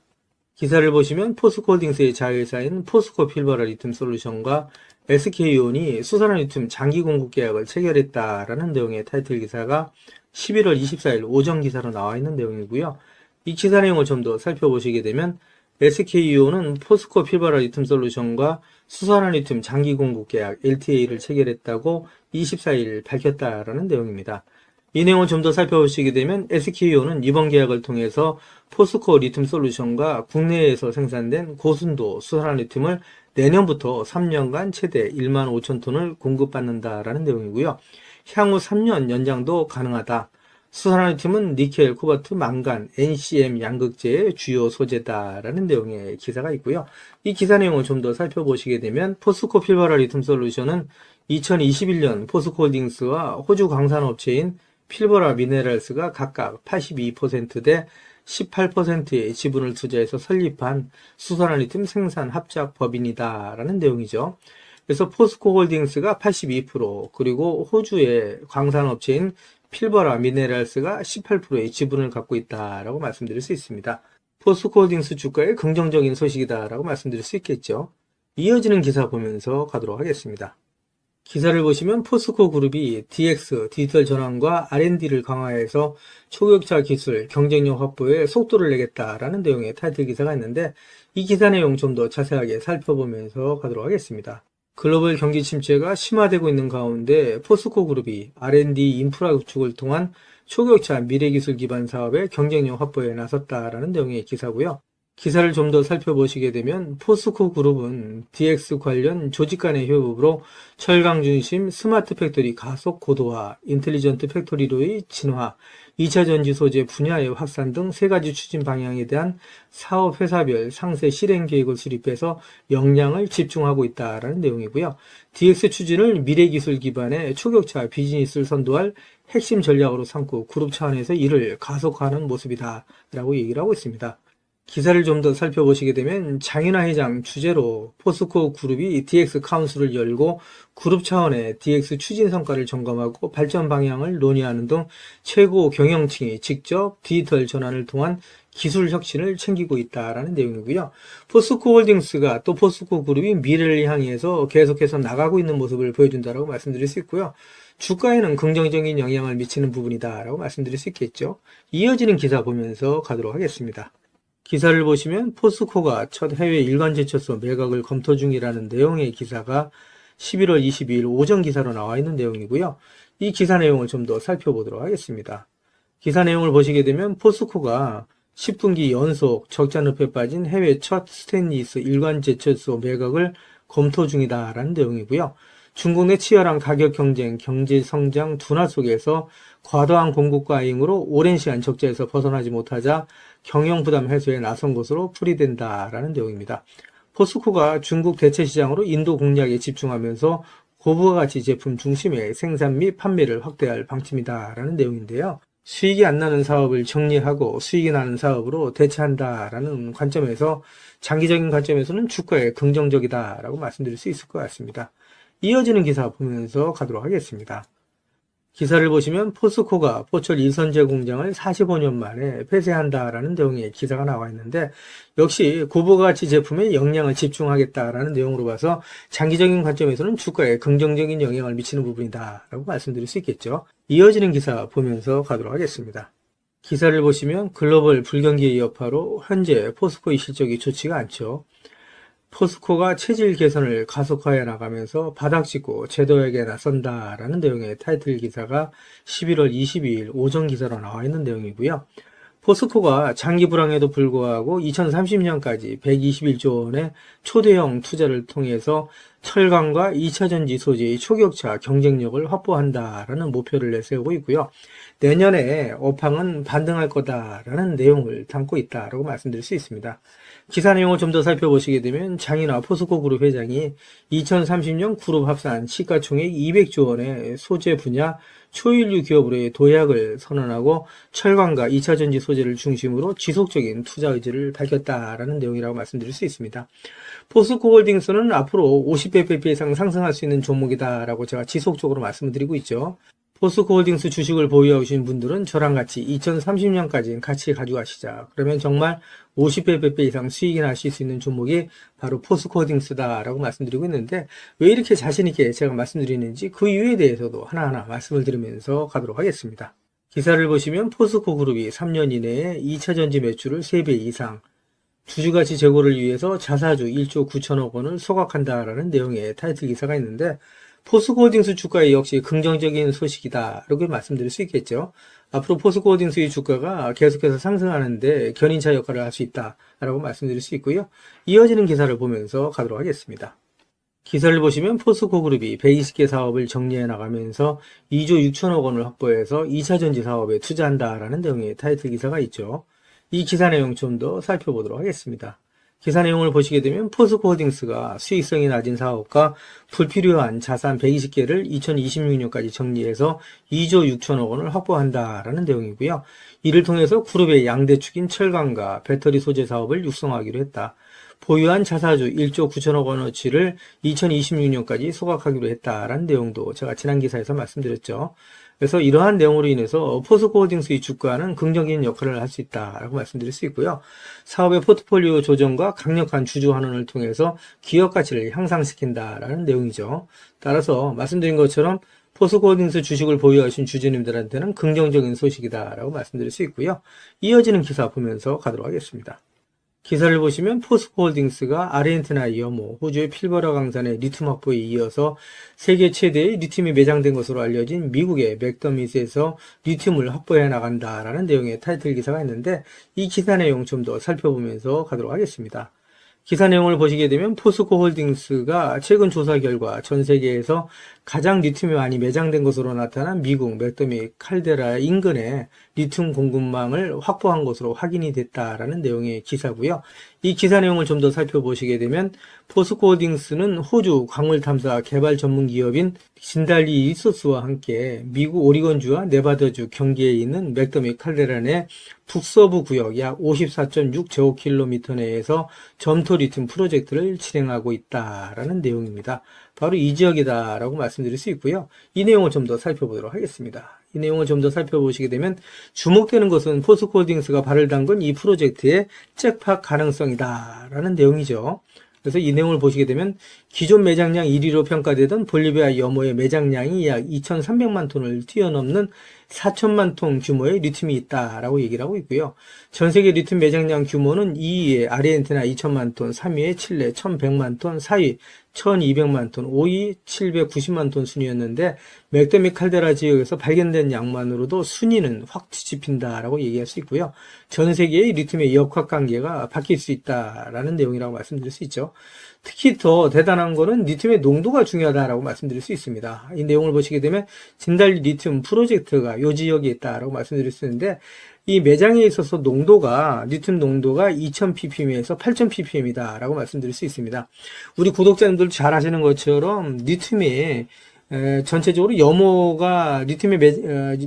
기사를 보시면 포스코홀딩스의 자회사인 포스코 필버라 리튬 솔루션과 SK온이 수산화 리튬 장기 공급 계약을 체결했다라는 내용의 타이틀 기사가 11월 24일 오전 기사로 나와 있는 내용이고요. 이 기사 내용을 좀 더 살펴보시게 되면 SK온은 포스코 필버라 리튬 솔루션과 수산화 리튬 장기 공급 계약 LTA를 체결했다고 24일 밝혔다라는 내용입니다. 이 내용을 좀 더 살펴보시게 되면 SK온은 이번 계약을 통해서 포스코 리튬 솔루션과 국내에서 생산된 고순도 수산화 리튬을 내년부터 3년간 최대 1만 5천 톤을 공급받는다라는 내용이고요. 향후 3년 연장도 가능하다. 수산화 리튬은 니켈, 코발트, 망간, NCM 양극재의 주요 소재다라는 내용의 기사가 있고요. 이 기사 내용을 좀 더 살펴보시게 되면 포스코 필버라 리튬 솔루션은 2021년 포스코홀딩스와 호주 광산업체인 필버라 미네랄스가 각각 82%대 18%의 지분을 투자해서 설립한 수산화리튬 생산 합작 법인이다라는 내용이죠. 그래서 포스코홀딩스가 82%, 그리고 호주의 광산업체인 필버라 미네랄스가 18%의 지분을 갖고 있다라고 말씀드릴 수 있습니다. 포스코홀딩스 주가의 긍정적인 소식이다라고 말씀드릴 수 있겠죠. 이어지는 기사 보면서 가도록 하겠습니다. 기사를 보시면 포스코 그룹이 DX, 디지털 전환과 R&D를 강화해서 초격차 기술, 경쟁력 확보에 속도를 내겠다라는 내용의 타이틀 기사가 있는데, 이 기사 내용 좀 더 자세하게 살펴보면서 가도록 하겠습니다. 글로벌 경기 침체가 심화되고 있는 가운데 포스코 그룹이 R&D 인프라 구축을 통한 초격차 미래기술 기반 사업의 경쟁력 확보에 나섰다라는 내용의 기사고요. 기사를 좀 더 살펴보시게 되면 포스코 그룹은 DX 관련 조직 간의 협업으로 철강 중심 스마트 팩토리 가속 고도화, 인텔리전트 팩토리로의 진화, 2차 전지 소재 분야의 확산 등 세 가지 추진 방향에 대한 사업 회사별 상세 실행 계획을 수립해서 역량을 집중하고 있다라는 내용이고요. DX 추진을 미래 기술 기반의 초격차 비즈니스를 선도할 핵심 전략으로 삼고 그룹 차원에서 이를 가속화하는 모습이다라고 얘기를 하고 있습니다. 기사를 좀 더 살펴보시게 되면 장윤아 회장 주재로 포스코 그룹이 DX 카운슬을 열고 그룹 차원의 DX 추진 성과를 점검하고 발전 방향을 논의하는 등 최고 경영층이 직접 디지털 전환을 통한 기술 혁신을 챙기고 있다라는 내용이고요. 포스코 홀딩스가 또 포스코 그룹이 미래를 향해서 계속해서 나가고 있는 모습을 보여준다라고 말씀드릴 수 있고요. 주가에는 긍정적인 영향을 미치는 부분이다라고 말씀드릴 수 있겠죠. 이어지는 기사 보면서 가도록 하겠습니다. 기사를 보시면 포스코가 첫 해외 일간 제철소 매각을 검토 중이라는 내용의 기사가 11월 22일 오전 기사로 나와 있는 내용이고요. 이 기사 내용을 좀 더 살펴보도록 하겠습니다. 기사 내용을 보시게 되면 포스코가 10분기 연속 적자 늪에 빠진 해외 첫 스테인리스 일간 제철소 매각을 검토 중이다라는 내용이고요. 중국 내 치열한 가격 경쟁, 경제 성장 둔화 속에서 과도한 공급 과잉으로 오랜 시간 적자에서 벗어나지 못하자 경영 부담 해소에 나선 것으로 풀이된다라는 내용입니다. 포스코가 중국 대체 시장으로 인도 공략에 집중하면서 고부가 가치 제품 중심의 생산 및 판매를 확대할 방침이다라는 내용인데요. 수익이 안 나는 사업을 정리하고 수익이 나는 사업으로 대체한다라는 관점에서 장기적인 관점에서는 주가에 긍정적이다라고 말씀드릴 수 있을 것 같습니다. 이어지는 기사 보면서 가도록 하겠습니다. 기사를 보시면 포스코가 포철 일선제 공장을 45년 만에 폐쇄한다라는 내용의 기사가 나와 있는데, 역시 고부가치 제품에 역량을 집중하겠다라는 내용으로 봐서 장기적인 관점에서는 주가에 긍정적인 영향을 미치는 부분이다라고 말씀드릴 수 있겠죠. 이어지는 기사 보면서 가도록 하겠습니다. 기사를 보시면 글로벌 불경기의 여파로 현재 포스코의 실적이 좋지가 않죠. 포스코가 체질 개선을 가속화해 나가면서 바닥짓고 재도약에 나선다라는 내용의 타이틀 기사가 11월 22일 오전 기사로 나와 있는 내용이고요. 포스코가 장기 불황에도 불구하고 2030년까지 121조 원의 초대형 투자를 통해서 철강과 2차 전지 소재의 초격차 경쟁력을 확보한다라는 목표를 내세우고 있고요. 내년에 업황은 반등할 거다라는 내용을 담고 있다라고 말씀드릴 수 있습니다. 기사 내용을 좀 더 살펴보시게 되면 장인화 포스코 그룹 회장이 2030년 그룹 합산 시가총액 200조 원의 소재 분야 초일류 기업으로의 도약을 선언하고 철강과 2차 전지 소재를 중심으로 지속적인 투자 의지를 밝혔다라는 내용이라고 말씀드릴 수 있습니다. 포스코 홀딩스는 앞으로 50배 이상 상승할 수 있는 종목이다라고 제가 지속적으로 말씀을 드리고 있죠. 포스코 홀딩스 주식을 보유하고 계신 분들은 저랑 같이 2030년까지 같이 가져가시자. 그러면 정말 50배 이상 수익이 나실 수 있는 종목이 바로 포스코 홀딩스다라고 말씀드리고 있는데, 왜 이렇게 자신있게 제가 말씀드리는지 그 이유에 대해서도 하나하나 말씀을 드리면서 가도록 하겠습니다. 기사를 보시면 포스코 그룹이 3년 이내에 2차 전지 매출을 3배 이상, 주주가치 제고를 위해서 자사주 1조 9천억 원을 소각한다라는 내용의 타이틀 기사가 있는데, 포스코홀딩스 주가에 역시 긍정적인 소식이다 이렇게 말씀드릴 수 있겠죠. 앞으로 포스코홀딩스의 주가가 계속해서 상승하는데 견인차 역할을 할 수 있다라고 말씀드릴 수 있고요. 이어지는 기사를 보면서 가도록 하겠습니다. 기사를 보시면 포스코 그룹이 120개 사업을 정리해 나가면서 2조 6천억 원을 확보해서 2차 전지 사업에 투자한다라는 내용의 타이틀 기사가 있죠. 이 기사 내용 좀 더 살펴보도록 하겠습니다. 기사 내용을 보시게 되면 포스코홀딩스가 수익성이 낮은 사업과 불필요한 자산 120개를 2026년까지 정리해서 2조 6천억 원을 확보한다라는 내용이고요. 이를 통해서 그룹의 양대축인 철강과 배터리 소재 사업을 육성하기로 했다. 보유한 자사주 1조 9천억 원어치를 2026년까지 소각하기로 했다라는 내용도 제가 지난 기사에서 말씀드렸죠. 그래서 이러한 내용으로 인해서 포스코홀딩스의 주가는 긍정적인 역할을 할 수 있다라고 말씀드릴 수 있고요. 사업의 포트폴리오 조정과 강력한 주주 환원을 통해서 기업 가치를 향상시킨다라는 내용이죠. 따라서 말씀드린 것처럼 포스코홀딩스 주식을 보유하신 주주님들한테는 긍정적인 소식이다라고 말씀드릴 수 있고요. 이어지는 기사 보면서 가도록 하겠습니다. 기사를 보시면 포스코홀딩스가 아르헨티나 여모, 호주의 필버라 강산의 리튬 확보에 이어서 세계 최대의 리튬이 매장된 것으로 알려진 미국의 맥더밋에서 리튬을 확보해 나간다라는 내용의 타이틀 기사가 있는데 이 기사 내용 좀 더 살펴보면서 가도록 하겠습니다. 기사 내용을 보시게 되면 포스코홀딩스가 최근 조사 결과 전 세계에서 가장 리튬이 많이 매장된 것으로 나타난 미국 맥더밋 칼데라 인근에 리튬 공급망을 확보한 것으로 확인이 됐다라는 내용의 기사고요. 이 기사 내용을 좀 더 살펴보시게 되면 포스코홀딩스는 호주 광물 탐사 개발 전문 기업인 진달리 리소스와 함께 미국 오리건주와 네바다주 경계에 있는 맥더밋 칼데라 내 북서부 구역 약 54.6제곱킬로미터 내에서 점토 리튬 프로젝트를 진행하고 있다라는 내용입니다. 바로 이 지역이다라고 말씀드릴 수 있고요. 이 내용을 좀 더 살펴보도록 하겠습니다. 이 내용을 좀 더 살펴보시게 되면 주목되는 것은 포스코홀딩스가 발을 담근 이 프로젝트의 잭팟 가능성이다라는 내용이죠. 그래서 이 내용을 보시게 되면 기존 매장량 1위로 평가되던 볼리비아 여모의 매장량이 약 2,300만 톤을 뛰어넘는 4천만 톤 규모의 리튬이 있다라고 얘기를 하고 있고요. 전 세계 리튬 매장량 규모는 2위에 아르헨티나 2천만 톤, 3위에 칠레 1,100만 톤, 4위 1,200만 톤, 5위 790만 톤 순이었는데 맥더밋 칼데라 지역에서 발견된 양만으로도 순위는 확 뒤집힌다라고 얘기할 수 있고요. 전 세계의 리튬의 역학관계가 바뀔 수 있다라는 내용이라고 말씀드릴 수 있죠. 특히 더 대단한 거는 리튬의 농도가 중요하다라고 말씀드릴 수 있습니다. 이 내용을 보시게 되면 진달리 리튬 프로젝트가 이 지역에 있다라고 말씀드릴 수 있는데 이 매장에 있어서 농도가 리튬 농도가 2000ppm에서 8000ppm이다 라고 말씀드릴 수 있습니다. 우리 구독자님들 잘 아시는 것처럼 리튬이 전체적으로 염호가 리튬의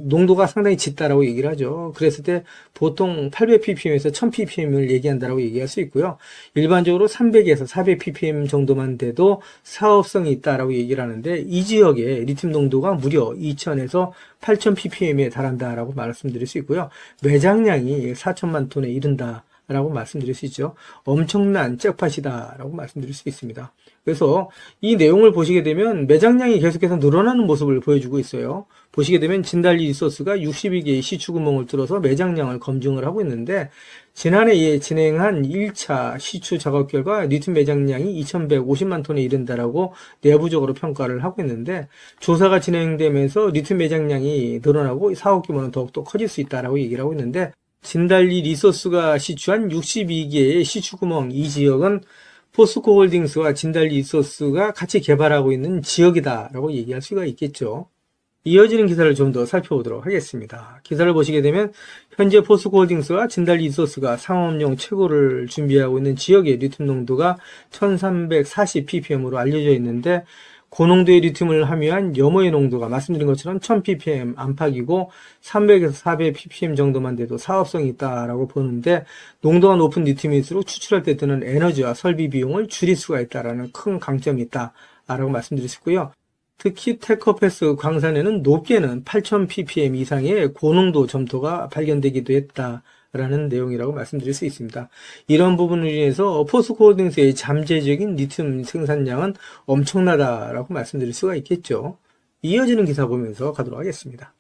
농도가 상당히 짙다라고 얘기를 하죠. 그랬을 때 보통 800ppm에서 1000ppm을 얘기한다라고 얘기할 수 있고요. 일반적으로 300에서 400ppm 정도만 돼도 사업성이 있다라고 얘기를 하는데 이 지역의 리튬 농도가 무려 2000에서 8000ppm에 달한다라고 말씀드릴 수 있고요. 매장량이 4천만 톤에 이른다. 라고 말씀드릴 수 있죠. 엄청난 잭팟이다 라고 말씀드릴 수 있습니다. 그래서 이 내용을 보시게 되면 매장량이 계속해서 늘어나는 모습을 보여주고 있어요. 보시게 되면 진달리 리소스가 62개의 시추구멍을 뚫어서 매장량을 검증을 하고 있는데 지난해에 진행한 1차 시추 작업 결과 리튬 매장량이 2150만 톤에 이른다라고 내부적으로 평가를 하고 있는데 조사가 진행되면서 리튬 매장량이 늘어나고 사업 규모는 더욱더 커질 수 있다라고 얘기를 하고 있는데 진달리 리소스가 시추한 62개의 시추구멍 이 지역은 포스코홀딩스와 진달리 리소스가 같이 개발하고 있는 지역이다라고 얘기할 수가 있겠죠. 이어지는 기사를 좀 더 살펴보도록 하겠습니다. 기사를 보시게 되면 현재 포스코홀딩스와 진달리 리소스가 상업용 최고를 준비하고 있는 지역의 리튬 농도가 1340ppm으로 알려져 있는데 고농도의 리튬을 함유한 염호의 농도가 말씀드린 것처럼 1000ppm 안팎이고 300에서 400ppm 정도만 돼도 사업성이 있다라고 보는데 농도가 높은 리튬일수록 추출할 때 드는 에너지와 설비 비용을 줄일 수가 있다라는 큰 강점이 있다라고 말씀드릴 수 있고요. 특히 테커패스 광산에는 높게는 8000ppm 이상의 고농도 점토가 발견되기도 했다. 라는 내용이라고 말씀드릴 수 있습니다. 이런 부분을 인해서 포스코홀딩스의 잠재적인 리튬 생산량은 엄청나다라고 말씀드릴 수가 있겠죠. 이어지는 기사 보면서 가도록 하겠습니다.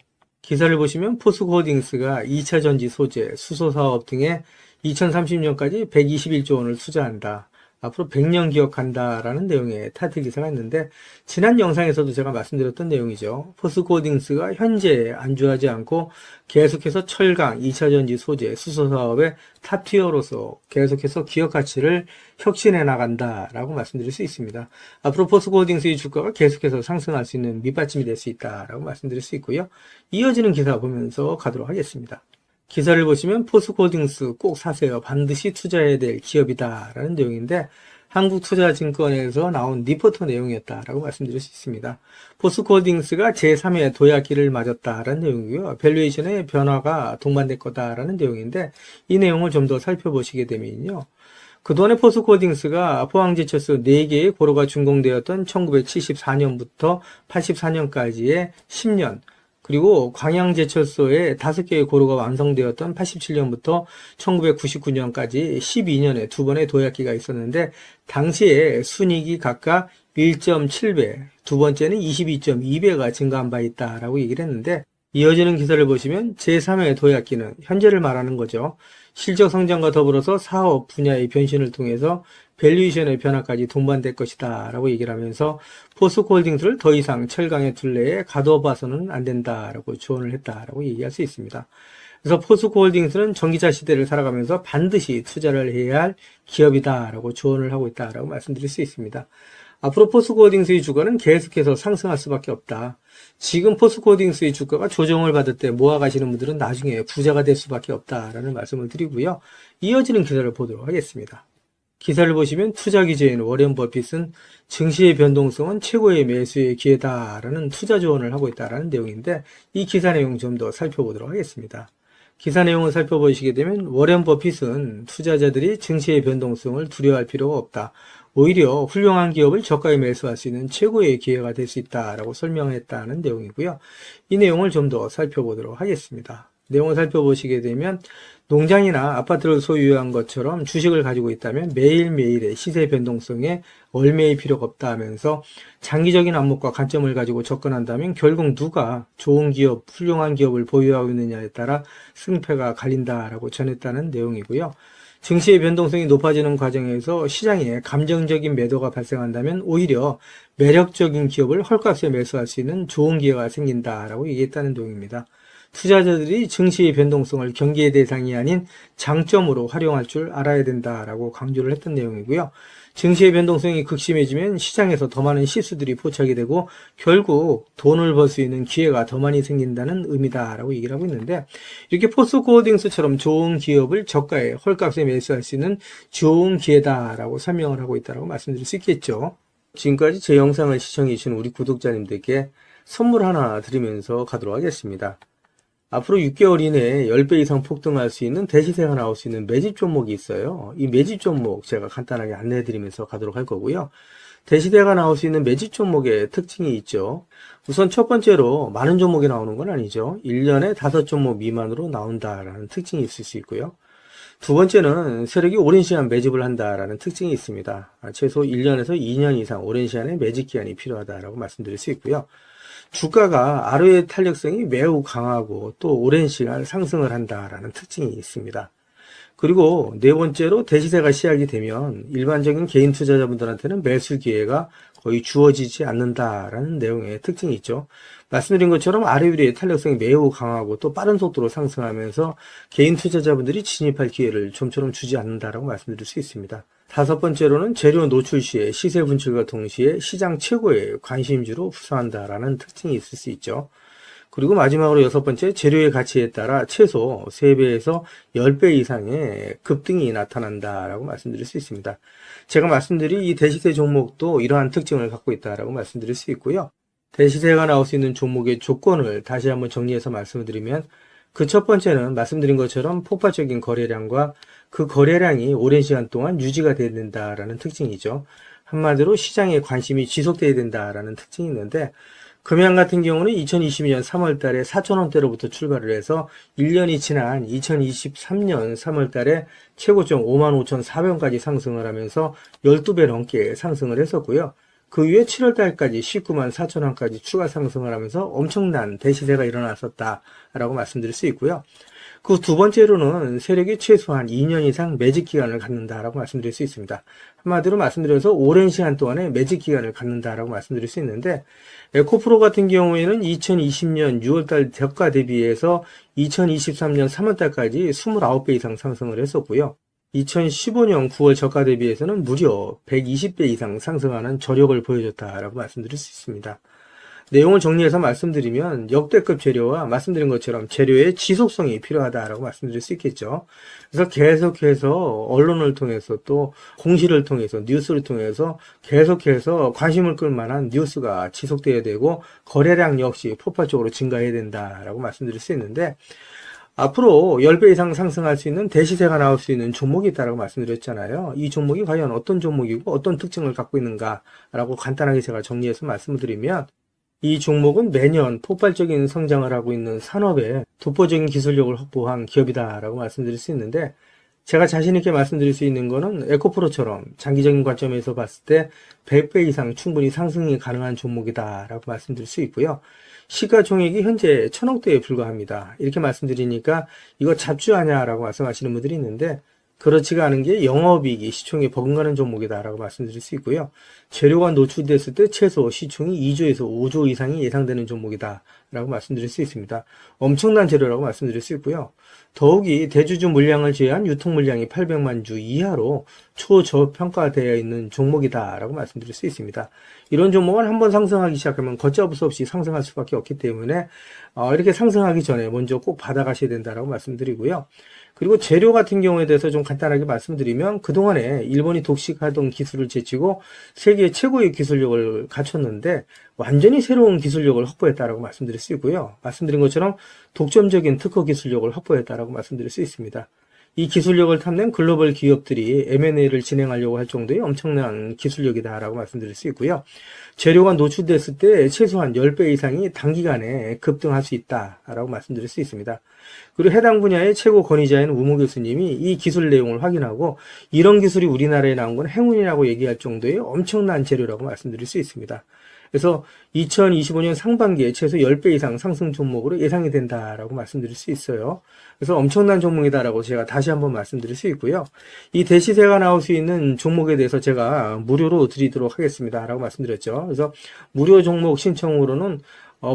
기사를 보시면 포스코홀딩스가 2차 전지 소재, 수소 사업 등에 2030년까지 121조 원을 투자한다. 앞으로 100년 기억한다라는 내용의 타이틀 기사가 있는데 지난 영상에서도 제가 말씀드렸던 내용이죠. 포스코홀딩스가 현재 안주하지 않고 계속해서 철강, 2차전지 소재, 수소 사업의 탑티어로서 계속해서 기업 가치를 혁신해 나간다라고 말씀드릴 수 있습니다. 앞으로 포스코홀딩스의 주가가 계속해서 상승할 수 있는 밑받침이 될 수 있다라고 말씀드릴 수 있고요. 이어지는 기사 보면서 가도록 하겠습니다. 기사를 보시면 포스코홀딩스 꼭 사세요. 반드시 투자해야 될 기업이다라는 내용인데 한국투자증권에서 나온 리포터 내용이었다라고 말씀드릴 수 있습니다. 포스코홀딩스가 제3의 도약기를 맞았다라는 내용이고요. 밸류에이션의 변화가 동반될 거다라는 내용인데 이 내용을 좀 더 살펴보시게 되면요. 그동안에 포스코홀딩스가 포항제철소 4개의 고로가 준공되었던 1974년부터 84년까지의 10년, 그리고 광양제철소에 5개의 고로가 완성되었던 87년부터 1999년까지 12년에 두 번의 도약기가 있었는데 당시에 순이익이 각각 1.7배, 두 번째는 22.2배가 증가한 바 있다라고 얘기를 했는데 이어지는 기사를 보시면 제3의 도약기는 현재를 말하는 거죠. 실적 성장과 더불어서 사업 분야의 변신을 통해서 밸류에이션의 변화까지 동반될 것이다 라고 얘기를 하면서 포스코홀딩스를 더 이상 철강의 둘레에 가둬봐서는 안 된다라고 조언을 했다라고 얘기할 수 있습니다. 그래서 포스코홀딩스는 전기차 시대를 살아가면서 반드시 투자를 해야 할 기업이다라고 조언을 하고 있다라고 말씀드릴 수 있습니다. 앞으로 포스코홀딩스의 주가는 계속해서 상승할 수밖에 없다. 지금 포스코홀딩스의 주가가 조정을 받을 때 모아가시는 분들은 나중에 부자가 될 수밖에 없다라는 말씀을 드리고요. 이어지는 기사를 보도록 하겠습니다. 기사를 보시면 투자 기재인 워렌 버핏은 증시의 변동성은 최고의 매수의 기회다라는 투자 조언을 하고 있다라는 내용인데 이 기사 내용 좀 더 살펴보도록 하겠습니다. 기사 내용을 살펴보시게 되면 워렌 버핏은 투자자들이 증시의 변동성을 두려워할 필요가 없다. 오히려 훌륭한 기업을 저가에 매수할 수 있는 최고의 기회가 될 수 있다라고 설명했다는 내용이고요. 이 내용을 좀 더 살펴보도록 하겠습니다. 내용을 살펴보시게 되면 농장이나 아파트를 소유한 것처럼 주식을 가지고 있다면 매일매일의 시세 변동성에 얽매일 필요가 없다 하면서 장기적인 안목과 관점을 가지고 접근한다면 결국 누가 좋은 기업, 훌륭한 기업을 보유하고 있느냐에 따라 승패가 갈린다라고 전했다는 내용이고요. 증시의 변동성이 높아지는 과정에서 시장에 감정적인 매도가 발생한다면 오히려 매력적인 기업을 헐값에 매수할 수 있는 좋은 기회가 생긴다라고 얘기했다는 내용입니다. 투자자들이 증시의 변동성을 경계의 대상이 아닌 장점으로 활용할 줄 알아야 된다라고 강조를 했던 내용이고요. 증시의 변동성이 극심해지면 시장에서 더 많은 실수들이 포착이 되고 결국 돈을 벌 수 있는 기회가 더 많이 생긴다는 의미다라고 얘기를 하고 있는데 이렇게 포스코홀딩스처럼 좋은 기업을 저가에 헐값에 매수할 수 있는 좋은 기회다라고 설명을 하고 있다고 말씀드릴 수 있겠죠. 지금까지 제 영상을 시청해 주신 우리 구독자님들께 선물 하나 드리면서 가도록 하겠습니다. 앞으로 6개월 이내에 10배 이상 폭등할 수 있는 대시세가 나올 수 있는 매집 종목이 있어요. 이 매집 종목 제가 간단하게 안내해 드리면서 가도록 할 거고요. 대시세가 나올 수 있는 매집 종목의 특징이 있죠. 우선 첫 번째로 많은 종목이 나오는 건 아니죠. 1년에 5종목 미만으로 나온다라는 특징이 있을 수 있고요. 두 번째는 세력이 오랜 시간 매집을 한다라는 특징이 있습니다. 최소 1년에서 2년 이상 오랜 시간의 매집 기간이 필요하다라고 말씀드릴 수 있고요. 주가가 ROE 탄력성이 매우 강하고 또 오랜 시간 상승을 한다라는 특징이 있습니다. 그리고 네 번째로 대시세가 시작이 되면 일반적인 개인 투자자분들한테는 매수 기회가 거의 주어지지 않는다라는 내용의 특징이 있죠. 말씀드린 것처럼 ROE의 탄력성이 매우 강하고 또 빠른 속도로 상승하면서 개인 투자자분들이 진입할 기회를 좀처럼 주지 않는다라고 말씀드릴 수 있습니다. 다섯 번째로는 재료 노출 시에 시세 분출과 동시에 시장 최고의 관심주로 흡수한다라는 특징이 있을 수 있죠. 그리고 마지막으로 여섯 번째, 재료의 가치에 따라 최소 3배에서 10배 이상의 급등이 나타난다라고 말씀드릴 수 있습니다. 제가 말씀드린 이 대시세 종목도 이러한 특징을 갖고 있다라고 말씀드릴 수 있고요. 대시세가 나올 수 있는 종목의 조건을 다시 한번 정리해서 말씀을 드리면 그 첫 번째는 말씀드린 것처럼 폭발적인 거래량과 그 거래량이 오랜 시간 동안 유지가 돼야 된다라는 특징이죠. 한마디로 시장의 관심이 지속돼야 된다라는 특징이 있는데 금양 같은 경우는 2022년 3월 달에 4,000원대로부터 출발을 해서 1년이 지난 2023년 3월 달에 최고점 55,400원까지 상승을 하면서 12배 넘게 상승을 했었고요. 그 이후에 7월 달까지 194,000원까지 추가 상승을 하면서 엄청난 대시세가 일어났었다라고 말씀드릴 수 있고요. 그 두 번째로는 세력이 최소한 2년 이상 매집 기간을 갖는다라고 말씀드릴 수 있습니다. 한마디로 말씀드려서 오랜 시간 동안에 매집 기간을 갖는다라고 말씀드릴 수 있는데 에코프로 같은 경우에는 2020년 6월달 저가 대비해서 2023년 3월달까지 29배 이상 상승을 했었고요. 2015년 9월 저가 대비해서는 무려 120배 이상 상승하는 저력을 보여줬다라고 말씀드릴 수 있습니다. 내용을 정리해서 말씀드리면 역대급 재료와 말씀드린 것처럼 재료의 지속성이 필요하다라고 말씀드릴 수 있겠죠. 그래서 계속해서 언론을 통해서 또 공시를 통해서 뉴스를 통해서 계속해서 관심을 끌 만한 뉴스가 지속돼야 되고 거래량 역시 폭발적으로 증가해야 된다라고 말씀드릴 수 있는데, 앞으로 10배 이상 상승할 수 있는 대시세가 나올 수 있는 종목이 있다고 말씀드렸잖아요. 이 종목이 과연 어떤 종목이고 어떤 특징을 갖고 있는가라고 간단하게 제가 정리해서 말씀을 드리면, 이 종목은 매년 폭발적인 성장을 하고 있는 산업에 독보적인 기술력을 확보한 기업이다라고 말씀드릴 수 있는데, 제가 자신 있게 말씀드릴 수 있는 거는 에코프로처럼 장기적인 관점에서 봤을 때 100배 이상 충분히 상승이 가능한 종목이다라고 말씀드릴 수 있고요. 시가총액이 현재 1000억대에 불과합니다. 이렇게 말씀드리니까 이거 잡주하냐라고 말씀하시는 분들이 있는데, 그렇지가 않은 게 영업이익이 시총에 버금가는 종목이다라고 말씀드릴 수 있고요. 재료가 노출됐을 때 최소 시총이 2조에서 5조 이상이 예상되는 종목이다라고 말씀드릴 수 있습니다. 엄청난 재료라고 말씀드릴 수 있고요. 더욱이 대주주 물량을 제외한 유통 물량이 800만 주 이하로 초저평가되어 있는 종목이다라고 말씀드릴 수 있습니다. 이런 종목은 한번 상승하기 시작하면 걷잡을 수 없이 상승할 수밖에 없기 때문에 이렇게 상승하기 전에 먼저 꼭 받아가셔야 된다라고 말씀드리고요. 그리고 재료 같은 경우에 대해서 좀 간단하게 말씀드리면, 그동안에 일본이 독식하던 기술을 제치고 세계 최고의 기술력을 갖췄는데 완전히 새로운 기술력을 확보했다라고 말씀드릴 수 있고요. 말씀드린 것처럼 독점적인 특허 기술력을 확보했다라고 말씀드릴 수 있습니다. 이 기술력을 탐낸 글로벌 기업들이 M&A를 진행하려고 할 정도의 엄청난 기술력이다라고 말씀드릴 수 있고요. 재료가 노출됐을 때 최소한 10배 이상이 단기간에 급등할 수 있다라고 말씀드릴 수 있습니다. 그리고 해당 분야의 최고 권위자인 우모 교수님이 이 기술 내용을 확인하고 이런 기술이 우리나라에 나온 건 행운이라고 얘기할 정도의 엄청난 재료라고 말씀드릴 수 있습니다. 그래서 2025년 상반기에 최소 10배 이상 상승 종목으로 예상이 된다라고 말씀드릴 수 있어요. 그래서 엄청난 종목이다라고 제가 다시 한번 말씀드릴 수 있고요. 이 대시세가 나올 수 있는 종목에 대해서 제가 무료로 드리도록 하겠습니다 라고 말씀드렸죠. 그래서 무료 종목 신청으로는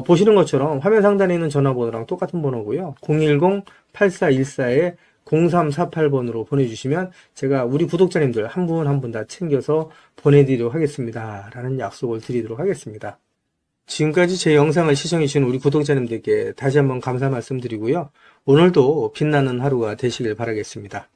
보시는 것처럼 화면 상단에 있는 전화번호랑 똑같은 번호고요. 010-8414에 0348번으로 보내주시면 제가 우리 구독자님들 한 분 한 분 다 챙겨서 보내드리도록 하겠습니다 라는 약속을 드리도록 하겠습니다. 지금까지 제 영상을 시청해주신 우리 구독자님들께 다시 한번 감사 말씀드리고요. 오늘도 빛나는 하루가 되시길 바라겠습니다.